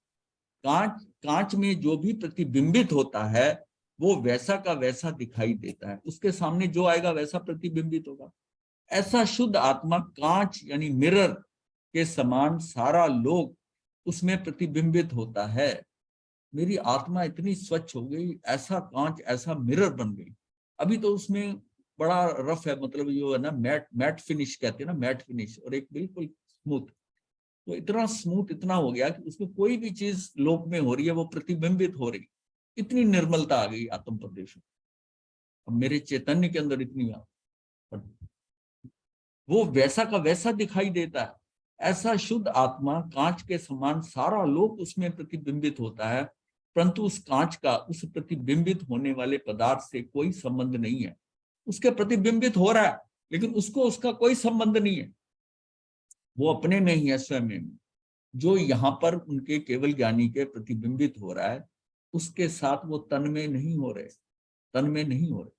कांच में जो भी प्रतिबिंबित होता है वो वैसा का वैसा दिखाई देता है, उसके सामने जो आएगा वैसा प्रतिबिंबित होगा। ऐसा शुद्ध आत्मा कांच यानी मिरर के समान सारा लोग उसमें प्रतिबिंबित होता है। मेरी आत्मा इतनी स्वच्छ हो गई, ऐसा कांच, ऐसा मिरर बन गई। अभी तो उसमें बड़ा रफ है, मतलब जो है ना मैट फिनिश कहते हैं ना, मैट फिनिश, और एक बिल्कुल स्मूथ। तो इतना स्मूथ इतना हो गया कि उसमें कोई भी चीज लोक में हो रही है वो प्रतिबिंबित हो रही, इतनी निर्मलता आ गई आत्म प्रदेश में, अब मेरे चैतन्य के अंदर इतनी वो वैसा का वैसा दिखाई देता है। ऐसा शुद्ध आत्मा कांच के समान, सारा लोक उसमें प्रतिबिंबित होता है, परंतु उस कांच का उस प्रतिबिंबित होने वाले पदार्थ से कोई संबंध नहीं है। उसके प्रतिबिंबित हो रहा है लेकिन उसको उसका कोई संबंध नहीं है, वो अपने में ही है, स्वयं में। जो यहाँ पर उनके केवल ज्ञानी के प्रतिबिंबित हो रहा है उसके साथ वो तन में नहीं हो रहे, तन में नहीं हो रहे,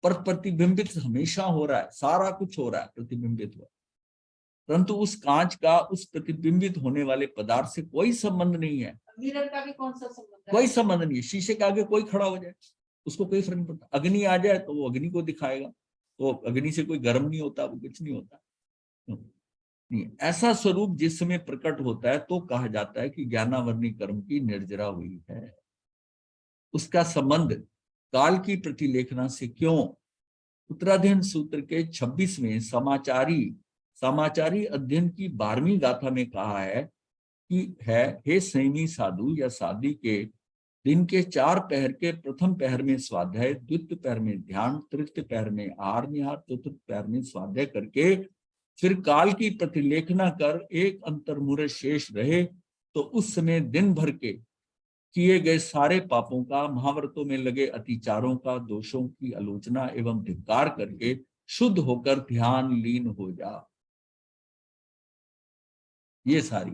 पर प्रतिबिंबित हमेशा हो रहा है, सारा कुछ हो रहा है, प्रतिबिंबित हो रहा है, परंतु उस कांच का उस प्रतिबिंबित होने वाले पदार्थ से कोई संबंध नहीं है। मिरर का भी कौन सा संबंध है? कोई संबंध नहीं है। शीशे के आगे कोई खड़ा हो जाए उसको कोई फर्क नहीं पड़ता, अग्नि आ जाए तो वो अग्नि को दिखाएगा, तो अग्नि से कोई गर्म नहीं होता, वो कुछ नहीं होता। नहीं, ऐसा स्वरूप जिस समय प्रकट होता है तो कहा जाता है कि ज्ञानावरणी कर्म की निर्जरा हुई है। उसका संबंध काल की प्रतिलेखना से क्यों? उत्तराध्ययन सूत्र के 26वें समाचारी अध्ययन की 12वीं गाथा में कहा है कि हे संयमी साधु या साधी के दिन के 4 पहर के प्रथम पहर में स्वाध्याय, द्वितीय पहर में ध्यान, तृतीय पहर में आहार निहार, चतुर्थ पहर में स्वाध्याय करके फिर काल की प्रतिलेखना कर एक अंतर्मुहूर्त शेष रहे तो उस समय दिन भर के किए गए सारे पापों का, महाव्रतों में लगे अतिचारों का, दोषों की आलोचना एवं धिक्कार करके शुद्ध होकर ध्यान लीन हो जा। ये सारी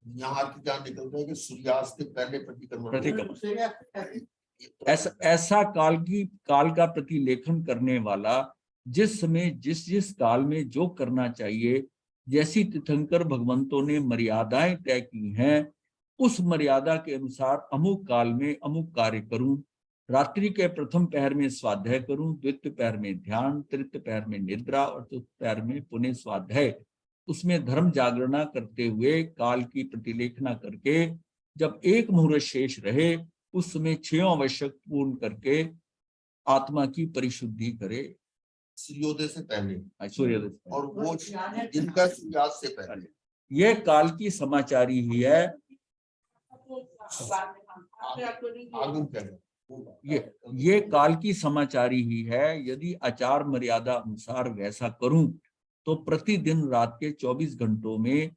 यहाँ की जान निकल रहा है कि सूर्यास्त से पहले प्रतिक्रमण, ऐसा काल का प्रतिलेखन करने वाला जिस समय जिस काल में जो करना चाहिए, जैसी तीर्थंकर भगवंतों ने मर्यादाएं तय की हैं, उस मर्यादा के अनुसार अमुक काल में अमुक कार्य करूं। रात्रि के प्रथम पहर में स्वाध्याय करूं, द्वितीय पहर में ध्यान, तृतीय पहर में निद्रा और चतुर्थ पहर में पुनः स्वाध्याय। उसमें धर्म जागरणा करते हुए काल की प्रतिलेखना करके जब एक मुहूर्त शेष रहे उस समय 6 आवश्यक पूर्ण करके आत्मा की परिशुद्धि करे। सूर्योदय से पहले, सूर्योदय से और वो जिनका सूर्यास्त से पहले, ये काल की समाचारी ही है। आगमन पहले, ये काल की समाचारी ही है। यदि आचार मर्यादा अनुसार वैसा करूं तो प्रतिदिन रात के 24 घंटों में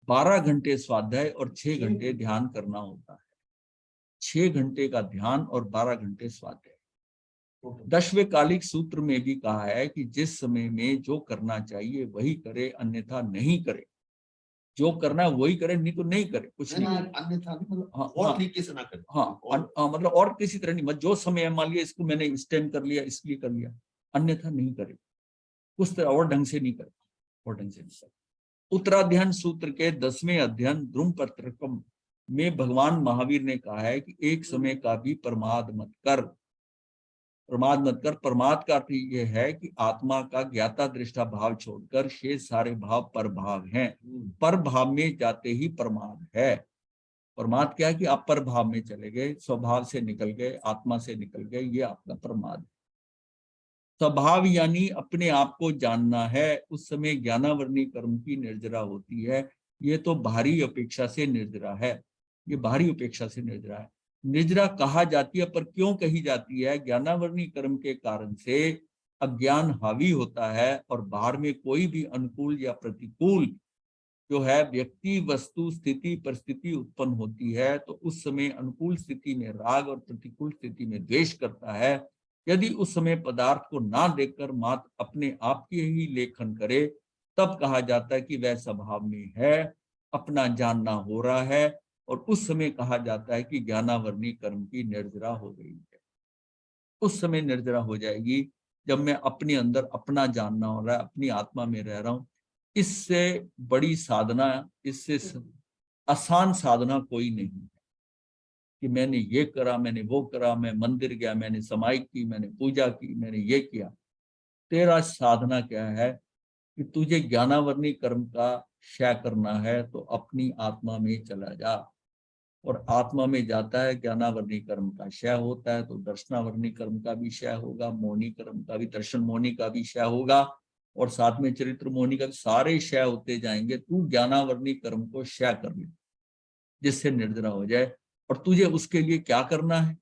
12 घंटे स्वाध्याय और 6 घंटे ध्यान करना होता है। 6 घंटे का ध्यान और 12 घंटे स्वाध्याय। 10वें कालिक सूत्र में भी कहा है कि जिस समय में जो करना चाहिए वही करे, अन्यथा नहीं करे। जो करना है वही करे, नहीं तो नहीं करे, कुछ नहीं करे। अन्यथा मतलब हाँ, और हाँ, तरीके से ना करे। हाँ, मतलब और किसी तरह नहीं, मत जो समय मान लिया इसको मैंने इस टाइम कर लिया इसलिए कर लिया, अन्यथा नहीं करे, उस तरह और ढंग से नहीं करे, और ढंग से नहीं करे। उत्तराध्ययन सूत्र के 10वें अध्ययन ध्रुव पत्रकम में भगवान महावीर ने कहा है कि एक समय का भी प्रमाद मत कर। प्रमाद का अर्थ ये है कि आत्मा का ज्ञाता दृष्टा भाव छोड़कर शेष सारे भाव पर भाव हैं। पर भाव में जाते ही प्रमाद है। प्रमाद क्या है कि आप पर भाव में चले गए, स्वभाव से निकल गए, आत्मा से निकल गए, ये आपका प्रमाद है। स्वभाव यानी अपने आप को जानना है, उस समय ज्ञानावरणी कर्म की निर्जरा होती है। ये तो बाहरी अपेक्षा से निर्जरा है, ये बाहरी अपेक्षा से निर्जरा है। निर्जरा कहा जाती है, पर क्यों कही जाती है? ज्ञानावरणी कर्म के कारण से अज्ञान हावी होता है और बाहर में कोई भी अनुकूल या प्रतिकूल जो है व्यक्ति, वस्तु, स्थिति, परिस्थिति उत्पन्न होती है तो उस समय अनुकूल स्थिति में राग और प्रतिकूल स्थिति में द्वेष करता है। यदि उस समय पदार्थ को ना देखकर मात्र अपने आप की ही लेखन करे तब कहा जाता है कि वह स्वभाव में है, अपना जानना हो रहा है, और उस समय कहा जाता है कि ज्ञानावरणी कर्म की निर्जरा हो गई है। उस समय निर्जरा हो जाएगी जब मैं अपने अंदर अपना जानना हो रहा है, अपनी आत्मा में रह रहा हूं। इससे बड़ी साधना, इससे आसान साधना कोई नहीं है कि मैंने ये करा, मैंने वो करा, मैं मंदिर गया, मैंने समाई की, मैंने पूजा की, मैंने ये किया। तेरा साधना क्या है कि तुझे ज्ञानावरणी कर्म का क्षय करना है तो अपनी आत्मा में चला जा, और आत्मा में जाता है ज्ञानावरणी कर्म का क्षय होता है तो दर्शनावरणी कर्म का भी क्षय होगा, मोहनी कर्म का भी, दर्शन मोहनी का भी क्षय होगा, और साथ में चरित्र मोहनी का, सारे क्षय होते जाएंगे। तू ज्ञानावरणी कर्म को क्षय कर ले जिससे निर्जरा हो जाए। और तुझे उसके लिए क्या करना है?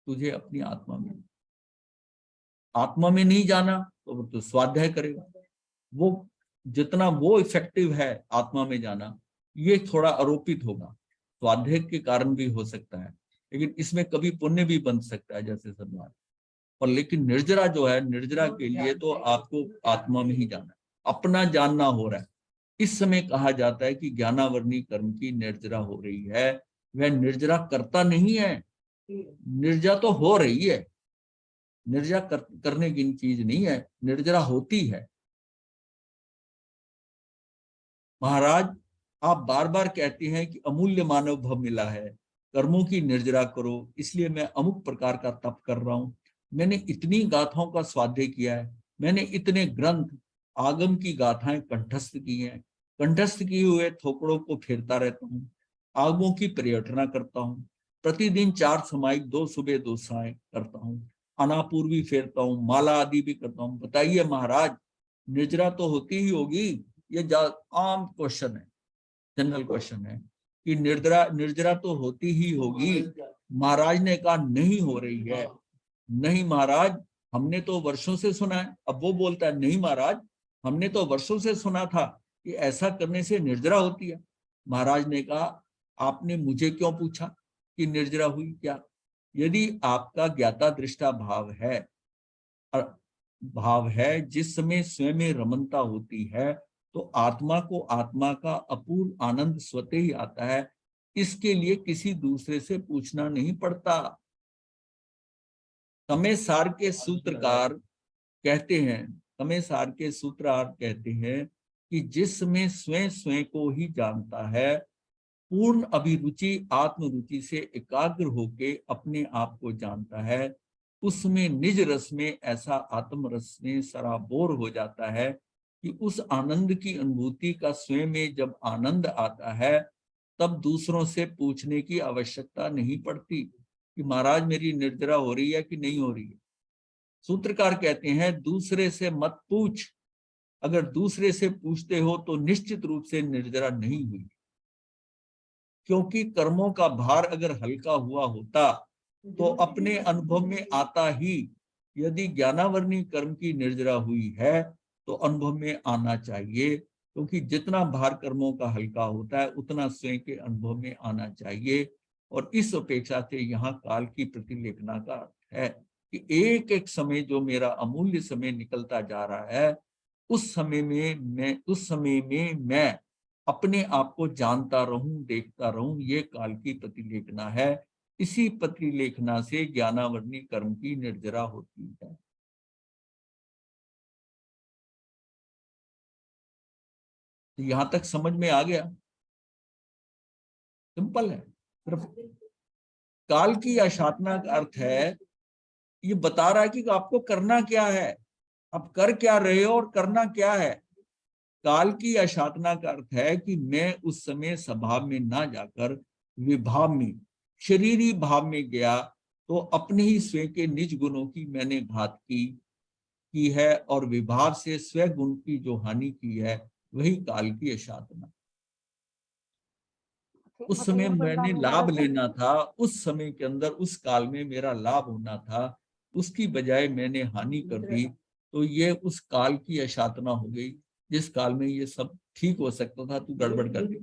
तुझे अपनी आत्मा में नहीं जाना तो तू स्वाध्याय करेगा। वो जितना वो इफेक्टिव है आत्मा में जाना, ये थोड़ा आरोपित होगा, स्वाध्याय के कारण भी हो सकता है, लेकिन इसमें कभी पुण्य भी बन सकता है जैसे सन्मान। और लेकिन निर्जरा जो है, निर्जरा के लिए तो आपको आत्मा में ही जाना है, अपना जानना हो रहा है। इस समय कहा जाता है कि ज्ञानावरणी कर्म की निर्जरा हो रही है। वह निर्जरा करता नहीं है, निर्जरा तो हो रही है, निर्जरा करने की चीज नहीं है, निर्जरा होती है। महाराज आप बार बार कहते हैं कि अमूल्य मानव भव मिला है, कर्मों की निर्जरा करो, इसलिए मैं अमुक प्रकार का तप कर रहा हूं। मैंने इतनी गाथाओं का स्वाध्याय किया है, मैंने इतने ग्रंथ आगम की गाथाएं कंठस्थ की हैं, कंठस्थ किए हुए थोकड़ों को फेरता रहता हूँ, आगमों की पर्यटना करता हूँ, प्रतिदिन 4 समायिक 2 सुबह 2 साय करता हूँ, अनापूर्वी फेरता हूँ, माला आदि भी करता हूँ। बताइए महाराज, निर्जरा तो होती ही होगी। ये आम क्वेश्चन है, जनरल क्वेश्चन है कि निर्जरा तो होती ही होगी। महाराज ने कहा नहीं हो रही है। नहीं महाराज, हमने तो वर्षों से सुना है। अब वो बोलता है नहीं महाराज, हमने तो वर्षों से सुना था कि ऐसा करने से निर्जरा होती है। महाराज ने कहा आपने मुझे क्यों पूछा कि निर्जरा हुई क्या? यदि आपका ज्ञाता दृष्टा भाव है जिस समय स्वयं में रमनता होती है, तो आत्मा को आत्मा का अपूर्व आनंद स्वतः ही आता है। इसके लिए किसी दूसरे से पूछना नहीं पड़ता। समय सार के सूत्रकार कहते हैं कि जिस समय स्वयं स्वयं को ही जानता है, पूर्ण अभिरुचि आत्मरुचि से एकाग्र होके अपने आप को जानता है, उसमें निज रस में ऐसा आत्म रस में सराबोर हो जाता है कि उस आनंद की अनुभूति का स्वयं में जब आनंद आता है, तब दूसरों से पूछने की आवश्यकता नहीं पड़ती कि महाराज मेरी निर्जरा हो रही है कि नहीं हो रही है। सूत्रकार कहते हैं दूसरे से मत पूछ, अगर दूसरे से पूछते हो तो निश्चित रूप से निर्जरा नहीं हुई, क्योंकि कर्मों का भार अगर हल्का हुआ होता तो अपने अनुभव में आता ही। यदि ज्ञानावरणी कर्म की निर्जरा हुई है तो अनुभव में आना चाहिए, क्योंकि जितना भार कर्मों का हल्का होता है उतना स्वयं के अनुभव में आना चाहिए। और इस अपेक्षा से यहाँ काल की प्रतिलेखना का अर्थ है कि एक एक समय जो मेरा अमूल्य समय निकलता जा रहा है, उस समय में मैं अपने आप को जानता रहूं, देखता रहूं, ये काल की प्रतिलेखना है। इसी प्रतिलेखना से ज्ञानावरणी कर्म की निर्जरा होती है। तो यहां तक समझ में आ गया? सिंपल है। सिर्फ काल की अशातना का अर्थ है, ये बता रहा है कि आपको करना क्या है, आप कर क्या रहे हो और करना क्या है। काल की अशातना का अर्थ है कि मैं उस समय स्वभाव में ना जाकर विभाव में, शरीरी भाव में गया, तो अपने ही स्वयं के निज गुणों की मैंने घात की है, और विभाव से स्व गुण की जो हानि की है वही काल की अशातना। उस समय मैंने लाभ लेना था, उस समय के अंदर उस काल में मेरा लाभ होना था, उसकी बजाय मैंने हानि कर दी, तो ये उस काल की अशातना हो गई। जिस काल में ये सब ठीक हो सकता था तू गड़बड़ कर दी।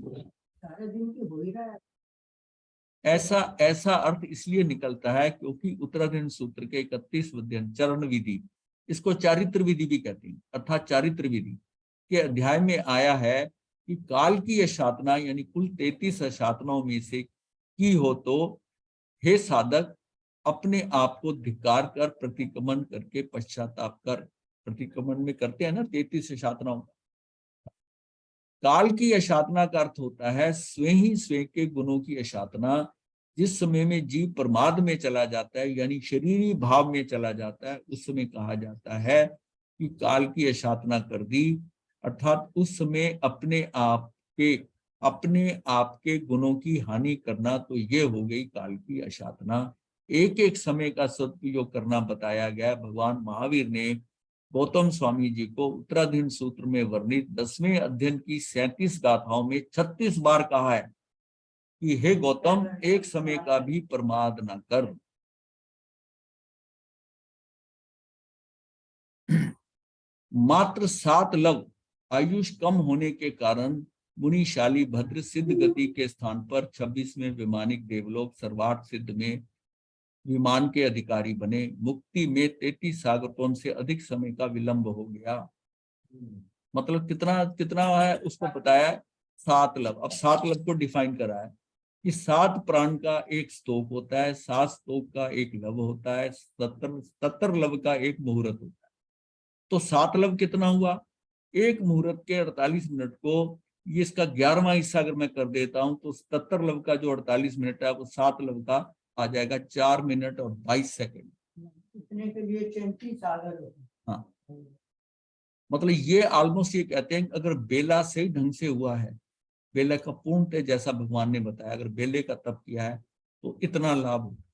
ऐसा अर्थ इसलिए निकलता है क्योंकि उत्तराधीन सूत्र के 31 अध्ययन चरण विधि, इसको चारित्र विधि भी कहते हैं, अर्थात चारित्र विधि के अध्याय में आया है कि काल की अशातना यानी कुल 33 अशातनाओं में से की हो तो हे साधक अपने आप को धिक्कार कर प्रतिक्रमण करके पश्चाताप कर। प्रतिक्रमण में करते हैं ना 33 अशातनाओं। काल की अशातना का अर्थ होता है स्वयं ही स्वयं के गुणों की अशातना। जिस समय में जीव प्रमाद में चला जाता है यानी शरीरी भाव में चला जाता है, उस समय कहा जाता है कि काल की अशातना कर दी, अर्थात उस समय अपने आप के गुणों की हानि करना, तो ये हो गई काल की अशातना। एक एक समय का सदुपयोग करना बताया गया। भगवान महावीर ने गौतम स्वामी जी को उत्तराधीन सूत्र में वर्णित 10वें अध्ययन की 37 गाथाओं में 36 बार कहा है कि हे गौतम एक समय का भी प्रमाद न कर। मात्र 7 लव आयुष कम होने के कारण मुनि शाली भद्र सिद्ध गति के स्थान पर 26वें विमानिक देवलोक सर्वार्थ सिद्ध में विमान के अधिकारी बने। मुक्ति में 33 सागरकों से अधिक समय का विलंब हो गया। मतलब कितना कितना है उसको बताया 7 लव। अब 7 लव को डिफाइन करा है कि 7 प्राण का एक स्तोक होता है, 7 स्तोक का एक लव होता है, 77 लव का एक मुहूर्त होता है। तो 7 लव कितना हुआ? एक मुहूर्त के 48 मिनट को ये इसका 11वां हिस्सा अगर मैं कर देता हूं तो 77 लव का जो 48 मिनट है वो 7 लव का आ जाएगा 4 मिनट और 22 सेकंड। इतने के लिए 34 सागर हो। हाँ, मतलब ये ऑलमोस्ट ये कहते हैं अगर बेला से ढंग से हुआ है, बेला का पूर्णतः जैसा भगवान ने बताया, अगर बेले का तप किया है तो इतना लाभ होता है।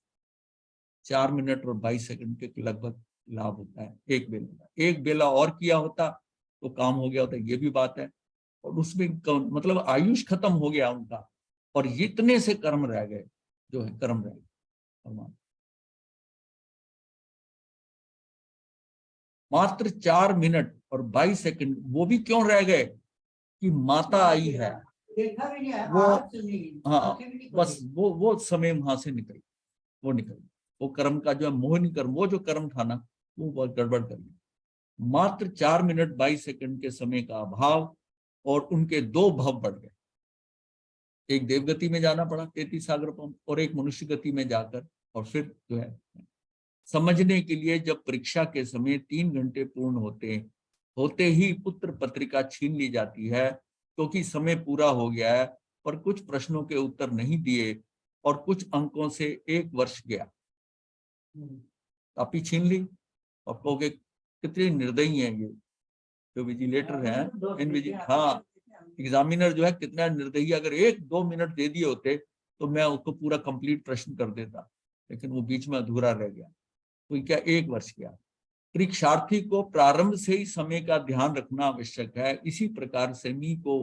4 मिनट और 22 सेकंड के लगभग लाभ होता है एक बेला का। एक बेला और किया होता तो काम हो गया होता, ये भी बात है। और उसमें मतलब आयुष खत्म हो गया उनका और इतने से कर्म रह गए, जो है कर्म रह गए। मात्र 4 मिनट और 22 सेकंड, वो भी क्यों रह गए कि माता आई है, देखा भी नहीं है, वो हाथ से नहीं, हाँ आंखें भी नहीं बस खोली। वो समय वहां से निकल, वो निकल, वो कर्म का जो है मोहिनी कर्म, वो जो कर्म था ना वो बहुत गड़बड़ कर गया। मात्र 4 मिनट 22 सेकंड के समय का अभाव और उनके 2 भव बढ़ गए। एक देवगति में जाना पड़ा 33 सागरकों और एक मनुष्य गति में जाकर, और फिर जो है समझने के लिए जब परीक्षा के समय 3 घंटे पूर्ण होते ही पुत्र पत्रिका छीन ली जाती है क्योंकि समय पूरा हो गया है, और कुछ प्रश्नों के उत्तर नहीं दिए और कुछ अंकों से 1 वर्ष गया, कॉपी छीन ली। और कहोगे कितनी निर्दयी है ये जो विजिलेटर है, हाँ एग्जामिनर जो है कितना निर्दयी। अगर 1-2 मिनट दे दिए होते तो मैं उसको पूरा कंप्लीट प्रश्न कर देता, लेकिन वो बीच में अधूरा रह गया। तो क्या 1 वर्ष गया। परीक्षार्थी को प्रारंभ से ही समय का ध्यान रखना आवश्यक है। इसी प्रकार सेमी को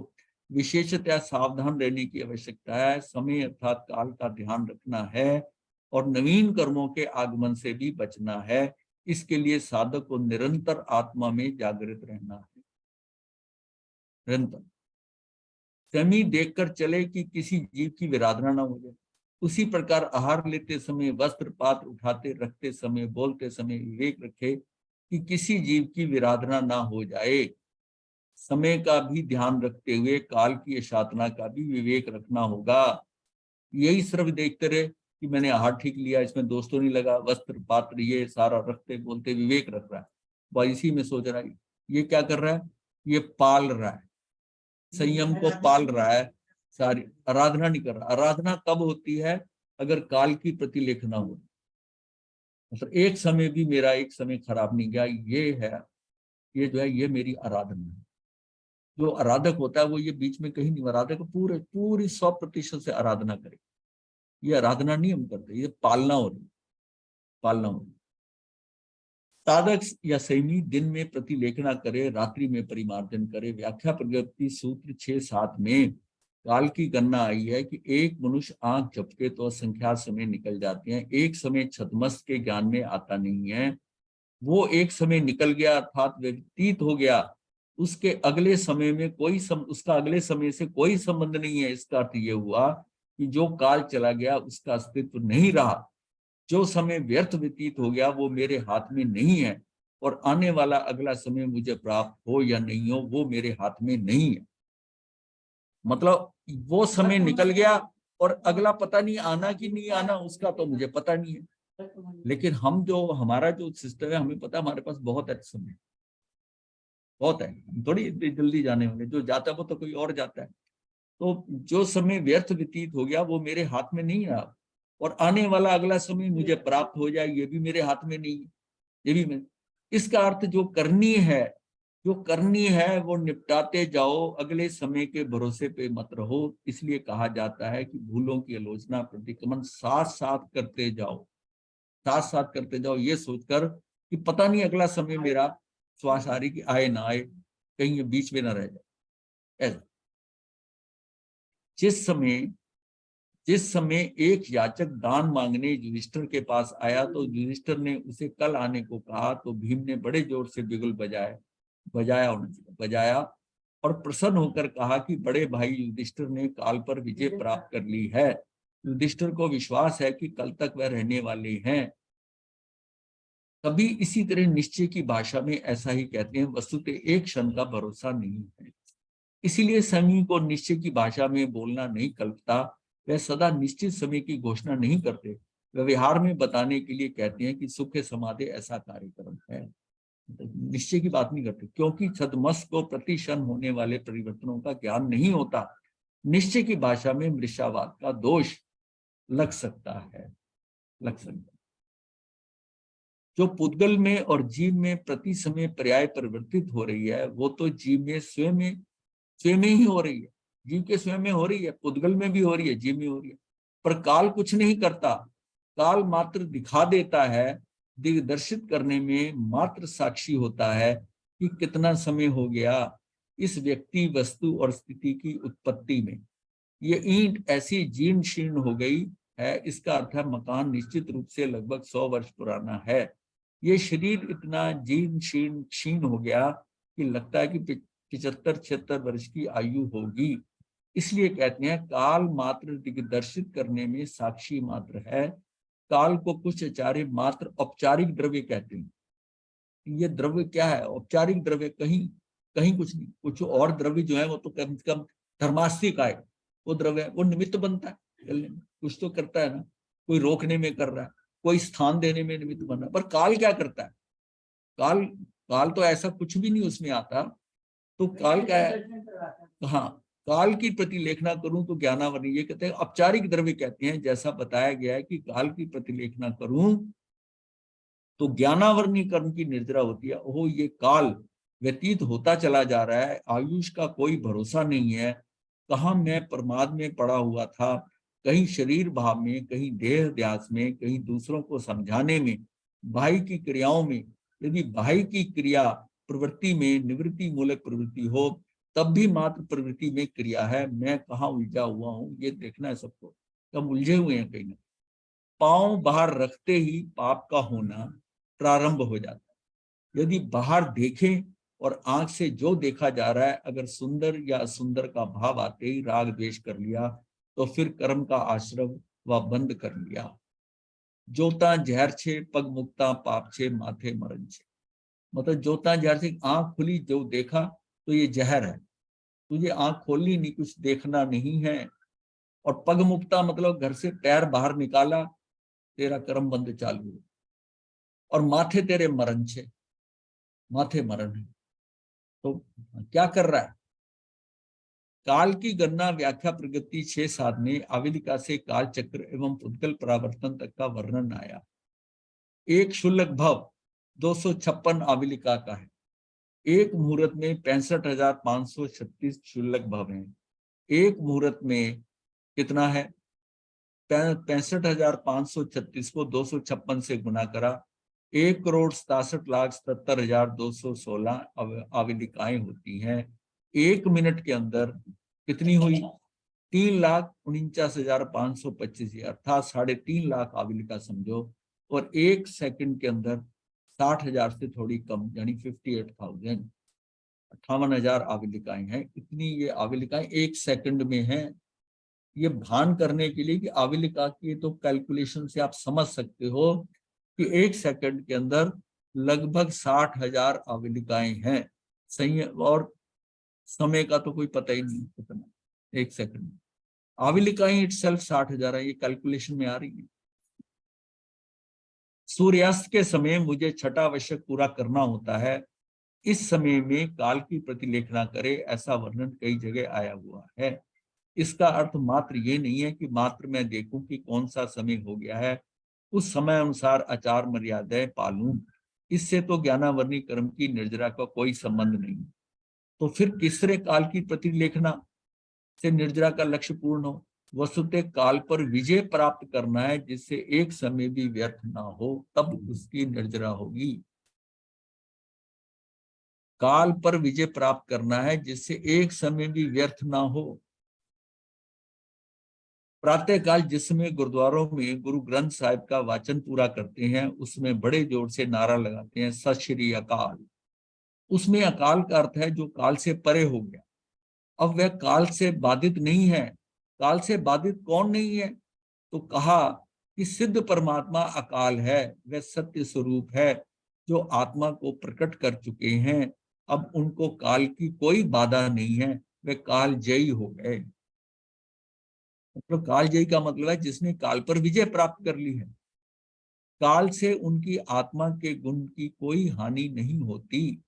विशेषतः सावधान रहने की आवश्यकता है। समय अर्थात काल का ध्यान रखना है और नवीन कर्मों के आगमन से भी बचना है। इसके लिए साधक को निरंतर आत्मा में जागृत रहना है। निरंतर सेमी देखकर चले कि किसी जीव की विराधना ना हो जाए। उसी प्रकार आहार लेते समय, वस्त्र पात्र उठाते रखते समय, बोलते समय विवेक रखे कि किसी जीव की विराधना ना हो जाए। समय का भी ध्यान रखते हुए काल की साधना का भी विवेक रखना होगा। यही सिर्फ देखते रहे कि मैंने आहार ठीक लिया, इसमें दोष तो नहीं लगा, वस्त्र पात्र ये सारा रखते बोलते विवेक रख रहा है, वह इसी में सोच रहा है ये क्या कर रहा है, ये पाल रहा है, संयम को पाल रहा है, सारी आराधना नहीं कर रहा। आराधना कब होती है? अगर काल की प्रतिलेखना हो, मतलब एक समय भी मेरा एक समय खराब नहीं गया, ये है, ये जो है ये मेरी आराधना है। जो आराधक होता है वो ये बीच में कहीं नहीं, आराधक पूरी 100% से आराधना करे। ये आराधना नहीं हम करते, ये पालना हो रही, पालना हो रही। साधक या सैनी दिन में प्रतिलेखना करे, रात्रि में परिमार्जन करे। व्याख्या प्रगति सूत्र 6-7 में काल की गणना आई है कि एक मनुष्य आंख झपके तो असंख्या समय निकल जाते हैं। एक समय छद्मस्त के ज्ञान में आता नहीं है, वो एक समय निकल गया अर्थात व्यतीत हो गया, उसके अगले समय में उसका अगले समय से कोई संबंध नहीं है। इसका अर्थ ये हुआ कि जो काल चला गया उसका अस्तित्व नहीं रहा। जो समय व्यर्थ व्यतीत हो गया वो मेरे हाथ में नहीं है, और आने वाला अगला समय मुझे प्राप्त हो या नहीं हो वो मेरे हाथ में नहीं है। मतलब वो समय निकल गया और अगला पता नहीं आना कि नहीं आना, उसका तो मुझे पता नहीं है। लेकिन हमारा जो सिस्टम है, हमें पता है हमारे पास बहुत है समय, बहुत है, हम थोड़ी जल्दी जाने वाले। जो जाता है वो तो कोई और जाता है। तो जो समय व्यर्थ व्यतीत हो गया वो मेरे हाथ में नहीं रहा, और आने वाला अगला समय मुझे प्राप्त हो जाए ये भी मेरे हाथ में नहीं है, ये भी मैं। इसका अर्थ जो करनी है वो निपटाते जाओ, अगले समय के भरोसे पे मत रहो। इसलिए कहा जाता है कि भूलों की आलोचना प्रतिक्रमण साथ साथ करते जाओ, ये सोचकर कि पता नहीं अगला समय मेरा श्वास आ रही कि आए ना आए, कहीं ये बीच में ना रह जाए। ऐसा जिस समय एक याचक दान मांगने युधिष्ठिर के पास आया तो युधिष्ठिर ने उसे कल आने को कहा, तो भीम ने बड़े जोर से बिगुल बजाए बजाया होना चाहिए, बजाया और प्रसन्न होकर कहा कि बड़े भाई युधिष्ठिर ने काल पर विजय प्राप्त कर ली है। युधिष्ठिर को विश्वास है कि कल तक वह रहने वाले हैं। कभी इसी तरह निश्चय की भाषा में ऐसा ही कहते हैं, वस्तुतः एक क्षण का भरोसा नहीं है। इसीलिए संगी को निश्चय की भाषा में बोलना नहीं कल्पता। वह सदा निश्चित समय की घोषणा नहीं करते, वह व्यवहार में बताने के लिए कहते हैं कि सुख समाधि ऐसा कार्यक्रम है। निश्चय की बात नहीं करते, क्योंकि छद्मस को प्रति क्षण होने वाले परिवर्तनों का ज्ञान नहीं होता। निश्चय की भाषा में मृषावाद का दोष लग सकता है, लग सकता है। जो पुद्गल में और जीव में प्रति समय पर्याय परिवर्तित हो रही है, वो तो जीव में स्वयं ही हो रही है। जीव के स्वयं में हो रही है, पुद्गल में भी हो रही है, जीव में हो रही है। पर काल कुछ नहीं करता, काल मात्र दिखा देता है, दिग्दर्शित करने में मात्र साक्षी होता है कि कितना समय हो गया इस व्यक्ति, वस्तु और स्थिति की उत्पत्ति में। ये ईंट ऐसी जीर्ण शीर्ण हो गई है, इसका अर्थ है मकान निश्चित रूप से लगभग 100 वर्ष पुराना है। ये शरीर इतना जीर्ण क्षीण हो गया कि लगता है कि 75-76 वर्ष की आयु होगी। इसलिए कहते हैं काल मात्र दिग्दर्शित करने में साक्षी मात्र है। काल को कुछ आचार्य मात्र औपचारिक द्रव्य कहते हैं। ये द्रव्य क्या है? औपचारिक द्रव्य कहीं कहीं कुछ नहीं। कुछ और द्रव्य जो है वो तो कम से कम धर्मास्तिक आए, वो द्रव्य वो निमित्त बनता है चलने में, कुछ तो करता है ना। कोई रोकने में कर रहा है, कोई स्थान देने में निमित्त बन रहा है। पर काल क्या करता है? काल तो ऐसा कुछ भी नहीं उसमें आता। तो काल क्या है? हाँ, काल की प्रतिलेखना करूं तो ज्ञानावरणी, ये कहते हैं औपचारिक द्रव्य कहते हैं। जैसा बताया गया है कि काल की प्रतिलेखना करूं तो ज्ञानावरणी कर्म की निर्जरा होती है। ओह, ये काल व्यतीत होता चला जा रहा है, आयुष का कोई भरोसा नहीं है। कहाँ मैं प्रमाद में पड़ा हुआ था, कहीं शरीर भाव में, कहीं देह ध्यास में, कहीं दूसरों को समझाने में, भाई की क्रियाओं में। यदि भाई की क्रिया प्रवृत्ति में निवृत्ति मूलक प्रवृत्ति हो, तब भी मात्र प्रवृत्ति में क्रिया है। मैं कहाँ उलझा हुआ हूँ, ये देखना है सबको। हम उलझे हुए हैं कहीं ना। पांव बाहर रखते ही पाप का होना प्रारंभ हो जाता है। यदि बाहर देखें और आंख से जो देखा जा रहा है, अगर सुंदर या असुंदर का भाव आते ही राग द्वेष कर लिया, तो फिर कर्म का आश्रम व बंद कर लिया। जोता जहर छे पग मुक्ता पाप छे माथे मरण छे। मतलब जोता जहर से आंख खुली, जो देखा तो ये जहर है, तुझे आंख खोलनी नहीं, कुछ देखना नहीं है। और पग मुक्ता मतलब घर से पैर बाहर निकाला, तेरा कर्म बंद चालू। और माथे तेरे मरण छे, माथे मरण है। तो क्या कर रहा है? काल की गणना व्याख्या प्रगति 6-7 में आविलिका से काल चक्र एवं पुद्गल परावर्तन तक का वर्णन आया। एक क्षुल्लक भव 256 आविलिका का है। एक मुहूर्त में 65,536 क्षुल्लक भव हैं। एक मुहूर्त में कितना है? 65,536 को 256 से गुना करा, 1,67,77,216 आविलिकाएं होती हैं। एक मिनट के अंदर कितनी हुई? 3,49,525, अर्थात 3.5 लाख आविलिका समझो। और एक सेकंड के अंदर 60,000 से थोड़ी कम, यानी 58,000, 58,000 आविलिकाएं हैं। इतनी ये आविलिकाएं एक सेकंड में हैं। ये भान करने के लिए कि आविलिका की तो कैलकुलेशन से आप समझ सकते हो कि एक सेकंड के अंदर लगभग 60,000 आविलिकाएं हैं। सही है। और समय का तो कोई पता ही नहीं कितना, एक सेकंड में आविलिकाएं इटसेल्फ 60,000 है। ये कैलकुलेशन में आ रही है। सूर्यास्त के समय मुझे छठा आवश्यक पूरा करना होता है। इस समय में काल की प्रतिलेखना करे, ऐसा वर्णन कई जगह आया हुआ है। इसका अर्थ मात्र ये नहीं है कि मात्र मैं देखूं कि कौन सा समय हो गया है, उस समय अनुसार आचार मर्यादाएं पालूं। इससे तो ज्ञानावरणी कर्म की निर्जरा का कोई संबंध नहीं। तो फिर किसरे काल की प्रतिलेखना से निर्जरा का लक्ष्य पूर्ण हो? वस्तुतः काल पर विजय प्राप्त करना है, जिससे एक समय भी व्यर्थ ना हो, तब उसकी निर्जरा होगी। काल पर विजय प्राप्त करना है जिससे एक समय भी व्यर्थ ना हो। प्रातः काल जिस समय गुरुद्वारों में गुरु ग्रंथ साहिब का वाचन पूरा करते हैं, उसमें बड़े जोर से नारा लगाते हैं, सत श्री अकाल। उसमें अकाल का अर्थ है जो काल से परे हो गया। अब वह काल से बाधित नहीं है। काल से बाधित कौन नहीं है? तो कहा कि सिद्ध परमात्मा अकाल है, वह सत्य स्वरूप है जो आत्मा को प्रकट कर चुके हैं। अब उनको काल की कोई बाधा नहीं है, वे काल जयी हो गए। मतलब काल जयी का मतलब है जिसने काल पर विजय प्राप्त कर ली है। काल से उनकी आत्मा के गुण की कोई हानि नहीं होती,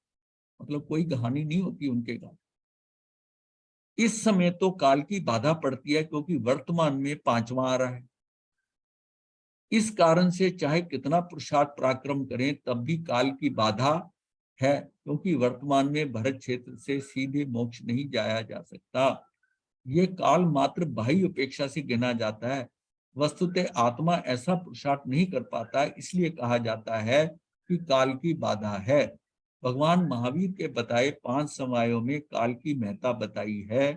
मतलब कोई हानि नहीं होती उनके काल। इस समय तो काल की बाधा पड़ती है क्योंकि वर्तमान में पांचवा आ रहा है। इस कारण से चाहे कितना पुरुषार्थ पराक्रम करें तब भी काल की बाधा है, क्योंकि वर्तमान में भरत क्षेत्र से सीधे मोक्ष नहीं जाया जा सकता। ये काल मात्र बाह्य उपेक्षा से गिना जाता है। वस्तुतः आत्मा ऐसा पुरुषार्थ नहीं कर पाता, इसलिए कहा जाता है कि काल की बाधा है। भगवान महावीर के बताए 5 समयों में काल की महत्ता बताई है।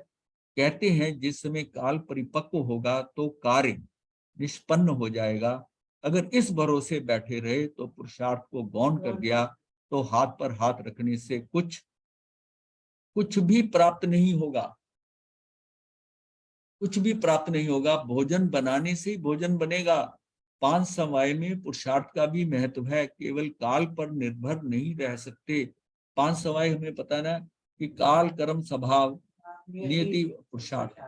कहते हैं जिस समय काल परिपक्व होगा तो कार्य निष्पन्न हो जाएगा। अगर इस भरोसे बैठे रहे तो पुरुषार्थ को गौण कर दिया तो हाथ पर हाथ रखने से कुछ भी प्राप्त नहीं होगा। कुछ भी प्राप्त नहीं होगा। भोजन बनाने से ही भोजन बनेगा। 5 समय में पुरुषार्थ का भी महत्व है, केवल काल पर निर्भर नहीं रह सकते। 5 समय हमें पता ना कि काल कर्म स्वभाव नियति पुरुषार्थ।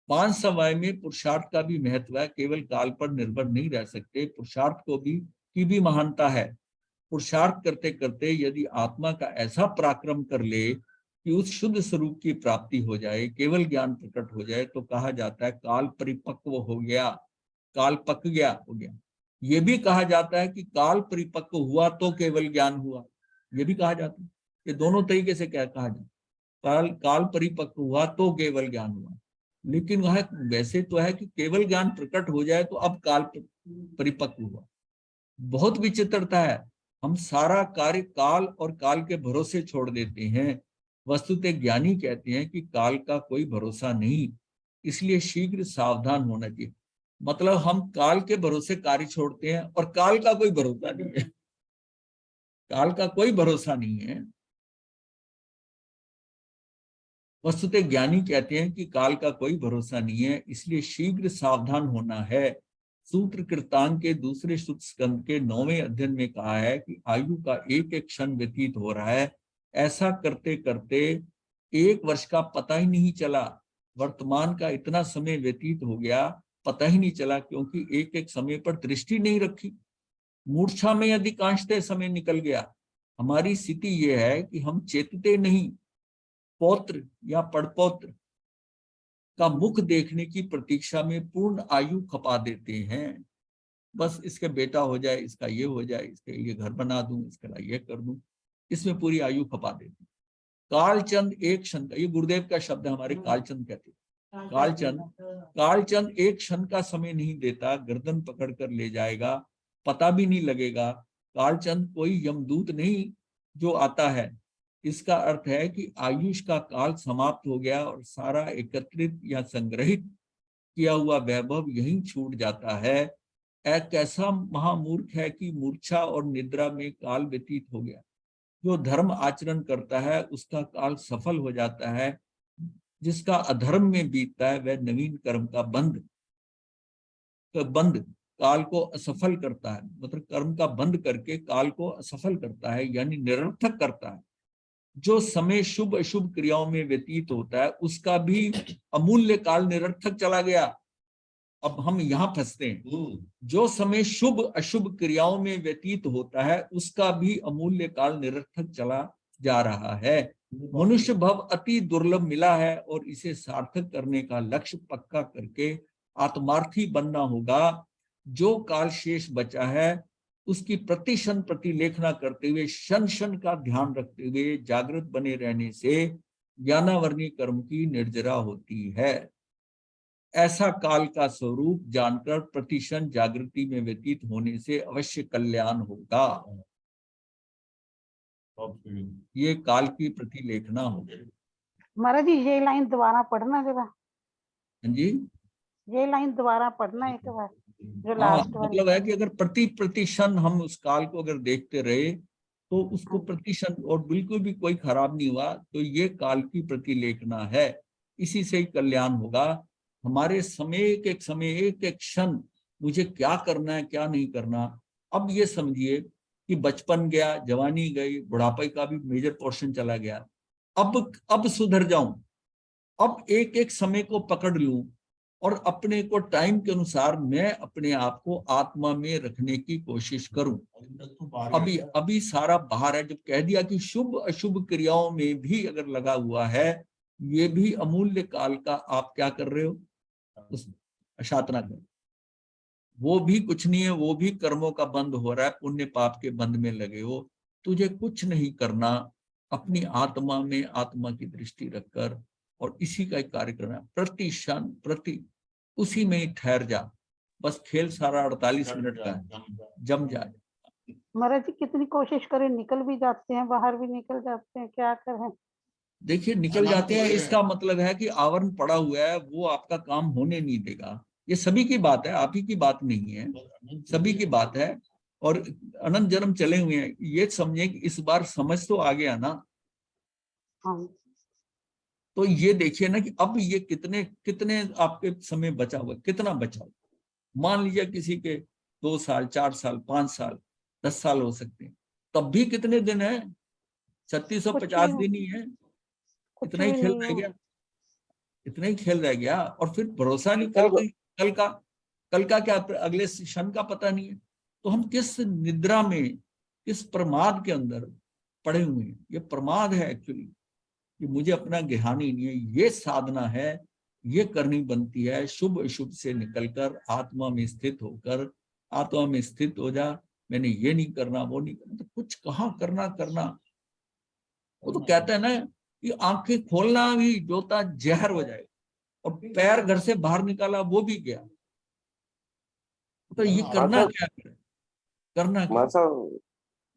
5 समय में पुरुषार्थ का भी महत्व है, केवल काल पर निर्भर नहीं रह सकते। पुरुषार्थ को भी महानता है। पुरुषार्थ करते करते यदि आत्मा का ऐसा पराक्रम कर ले कि उस शुद्ध स्वरूप की प्राप्ति हो जाए, केवल ज्ञान प्रकट हो जाए, तो कहा जाता है काल परिपक्व हो गया, काल पक गया हो गया। ये भी कहा जाता है कि काल परिपक्व हुआ तो केवल ज्ञान हुआ, ये भी कहा जाता है। ये दोनों तरीके से क्या कहा जाता है, काल परिपक्व हुआ तो केवल ज्ञान हुआ। लेकिन वह वैसे तो है कि केवल ज्ञान प्रकट हो जाए तो अब काल परिपक्व हुआ। बहुत विचित्रता है। हम सारा कार्य काल और काल के भरोसे छोड़ देते हैं। वस्तुतः ज्ञानी कहते हैं कि काल का कोई भरोसा नहीं, इसलिए शीघ्र सावधान होना चाहिए। मतलब हम काल के भरोसे कार्य छोड़ते हैं और काल का कोई भरोसा नहीं है। काल का कोई भरोसा नहीं है। वस्तुतः ज्ञानी कहते हैं कि काल का कोई भरोसा नहीं है, इसलिए शीघ्र सावधान होना है। सूत्र कृतांग के दूसरे सूत्र स्कंद के 9वें अध्ययन में कहा है कि आयु का एक एक क्षण व्यतीत हो रहा है। ऐसा करते करते 1 वर्ष का पता ही नहीं चला। वर्तमान का इतना समय व्यतीत हो गया, पता ही नहीं चला, क्योंकि एक एक समय पर दृष्टि नहीं रखी। मूर्छा में अधिकांशतः समय निकल गया। हमारी स्थिति यह है कि हम चेतते नहीं। पौत्र या पड़पौत्र का मुख देखने की प्रतीक्षा में पूर्ण आयु खपा देते हैं। बस इसके बेटा हो जाए, इसका ये हो जाए, इसके लिए घर बना दूं, इसके लिए ये कर दूं, इसमें पूरी आयु खपा देते हैं। कालचंद एक क्षण का, ये गुरुदेव का शब्द है, हमारे कालचंद कहते हैं। कालचंद एक क्षण का समय नहीं देता, गर्दन पकड़ कर ले जाएगा, पता भी नहीं लगेगा। कालचंद कोई यमदूत नहीं जो आता है। इसका अर्थ है कि आयुष का काल समाप्त हो गया और सारा एकत्रित या संग्रहित किया हुआ वैभव यहीं छूट जाता है। एक कैसा महामूर्ख है कि मूर्छा और निद्रा में काल व्यतीत हो गया। जो धर्म आचरण करता है उसका काल सफल हो जाता है, जिसका अधर्म में बीतता है वह नवीन कर्म का बंद काल को असफल करता है। मतलब कर्म का बंद करके काल को असफल करता है, यानी निरर्थक करता है। जो समय शुभ अशुभ क्रियाओं में व्यतीत होता है उसका भी अमूल्य काल निरर्थक चला गया। अब हम यहाँ फंसते हैं। जो समय शुभ अशुभ क्रियाओं में व्यतीत होता है उसका भी अमूल्य काल निरर्थक चला जा रहा है। मनुष्य भव अति दुर्लभ मिला है और इसे सार्थक करने का लक्ष्य पक्का करके आत्मार्थी बनना होगा। जो काल शेष बचा है उसकी प्रतिक्षण प्रतिलेखना करते हुए, क्षण क्षण का ध्यान रखते हुए जागृत बने रहने से ज्ञानावर्णी कर्म की निर्जरा होती है। ऐसा काल का स्वरूप जानकर प्रतिक्षण जागृति में व्यतीत होने से अवश्य कल्याण होगा। ये काल की प्रतिलेखना होगी। महाराज जी ये लाइन दोबारा पढ़ना जरा। हाँ जी, ये लाइन दोबारा पढ़ना एक बार, जो हाँ, लास्ट वाली। मतलब है कि अगर प्रतिक्षण हम उस काल को अगर देखते रहे तो उसको प्रतिशन और बिल्कुल भी कोई खराब नहीं हुआ, तो ये काल की प्रतिलेखना है। इसी से ही कल्याण होगा। हमारे समय एक समय एक क्षण मुझे क्या करना है क्या नहीं करना। अब ये समझिए कि बचपन गया, जवानी गई, बुढ़ापे का भी मेजर पोर्शन चला गया। अब सुधर जाऊं, अब एक एक समय को पकड़ लूं और अपने को टाइम के अनुसार मैं अपने आप को आत्मा में रखने की कोशिश करूं। अभी सारा बाहर है। जब कह दिया कि शुभ अशुभ क्रियाओं में भी अगर लगा हुआ है, ये भी अमूल्य काल का आप क्या कर रहे हो, उस अशातना कर, वो भी कुछ नहीं है, वो भी कर्मों का बंद हो रहा है, पुण्य पाप के बंद में लगे हो। तुझे कुछ नहीं करना, अपनी आत्मा में आत्मा की दृष्टि रखकर, और इसी का एक कार्य करना, प्रति क्षण प्रति उसी में ही ठहर जा। बस खेल सारा 48 मिनट का है, जम जाए। महाराज जी कितनी कोशिश करें निकल भी जाते हैं, बाहर भी निकल जाते हैं, क्या करें? देखिए निकल जाते हैं, इसका मतलब है कि आवरण पड़ा हुआ है, वो आपका काम होने नहीं देगा। ये सभी की बात है, आप ही की बात नहीं है, सभी की बात है। और अनंत जन्म चले हुए हैं, ये समझे कि इस बार समझ तो आ गया ना। हाँ तो ये देखिए ना कि अब ये कितने कितने आपके समय बचा हुआ, कितना बचा हुआ। मान लीजिए किसी के 2 साल 4 साल 5 साल 10 साल हो सकते हैं, तब भी कितने दिन है, 3650 दिन ही है। इतना ही खेल रह गया, इतना ही खेल रह गया। और फिर भरोसा नहीं कल का क्या, अगले क्षण का पता नहीं है। तो हम किस निद्रा में, किस प्रमाद के अंदर पड़े हुए हैं। ये प्रमाद है एक्चुअली, कि मुझे अपना ज्ञान ही नहीं है। ये साधना है, ये करनी बनती है। शुभ अशुभ से निकलकर आत्मा में स्थित होकर, आत्मा में स्थित हो जा। मैंने ये नहीं करना, वो नहीं करना, तो कुछ कहाँ करना। वो तो कहते हैं ना कि आंखें खोलना भी जोता जहर हो जाएगा, और पैर घर से बाहर निकाला वो भी गया। तो ये करना क्या है, करना क्या? मतलब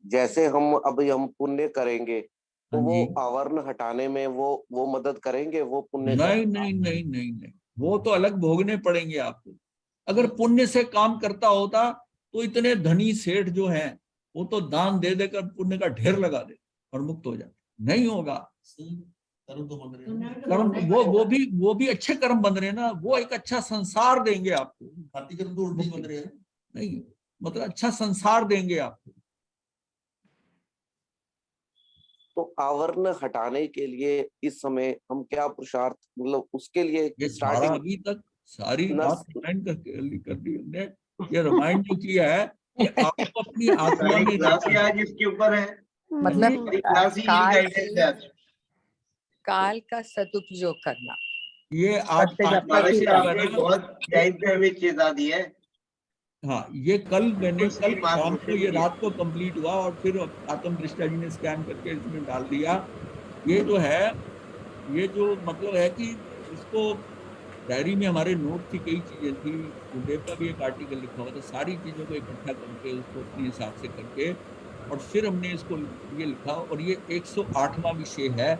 जैसे हम पुण्य करेंगे तो हाँ वो जी। आवरण हटाने में वो मदद करेंगे, वो पुण्य नहीं, वो तो अलग भोगने पड़ेंगे आपको। अगर पुण्य से काम करता होता तो इतने धनी सेठ जो हैं वो तो दान दे देकर पुण्य का ढेर लगा दे और मुक्त हो जाते। नहीं होगा। कर्म वो भी अच्छे कर्म बन रहे हैं ना, वो एक अच्छा संसार देंगे आपको। नहीं मतलब अच्छा संसार देंगे आपको। तो आवरण हटाने के लिए इस समय हम क्या पुरुषार्थ, मतलब उसके लिए ये सारा अभी तक सारी बात रिमाइंड कर दी हमने। ये रिमाइंड जो किया है कि आपको अपनी आत्मा में क्लास ही आज इसके ऊपर है, मतलब क्लास ही गाइडेंस है आज। काल का सदुपयोग करना। ये आज महाराज जी, आपने बहुत टाइम पे हमें चेता दी है। हाँ, ये कल मैंने उसकी कल बात शाम होती को ये है। रात को कंप्लीट हुआ, और फिर आत्म दृष्टा जी ने स्कैन करके इसमें डाल दिया। ये जो है, ये जो मतलब है कि इसको डायरी में हमारे नोट थी, कई चीजें थी, गुरुदेव का भी एक आर्टिकल लिखा हुआ था, सारी चीजों को इकट्ठा करके उसको अपने हिसाब से करके, और फिर हमने इसको ये लिखा। और ये 108वां विषय है।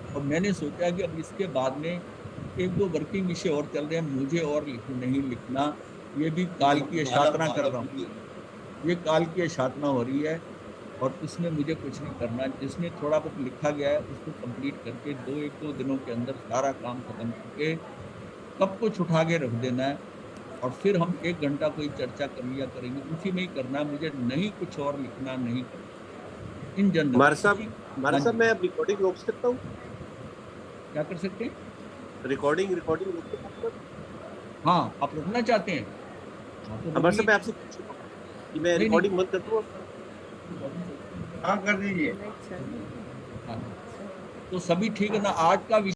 और मैंने सोचा कि अब इसके बाद में 1-2 वर्किंग विषय और चल रहे हैं, मुझे और नहीं लिखना। ये भी काल की साधना कर रहा हूँ, ये काल की साधना हो रही है, और इसमें मुझे कुछ नहीं करना। जिसमें थोड़ा बहुत लिखा गया है उसको कंप्लीट करके 2 दिनों के अंदर सारा काम खत्म करके सब कुछ उठा के रख देना है। और फिर हम 1 घंटा कोई चर्चा कर लिया करेंगे, उसी में ही करना है। मुझे नहीं कुछ और लिखना, नहीं करना इन जनरल। महाराज साहब मैं अब रिकॉर्डिंग रोक सकता हूँ? क्या कर सकते हैं? रिकॉर्डिंग रोक सकता हूँ? हाँ, आप रुकना चाहते हैं? महाराज साहब मैं आपसे पूछूंगा कि मैं रिकॉर्डिंग बंद कर दूँ? हाँ कर दीजिए। हाँ, तो सभी ठीक है ना। आज का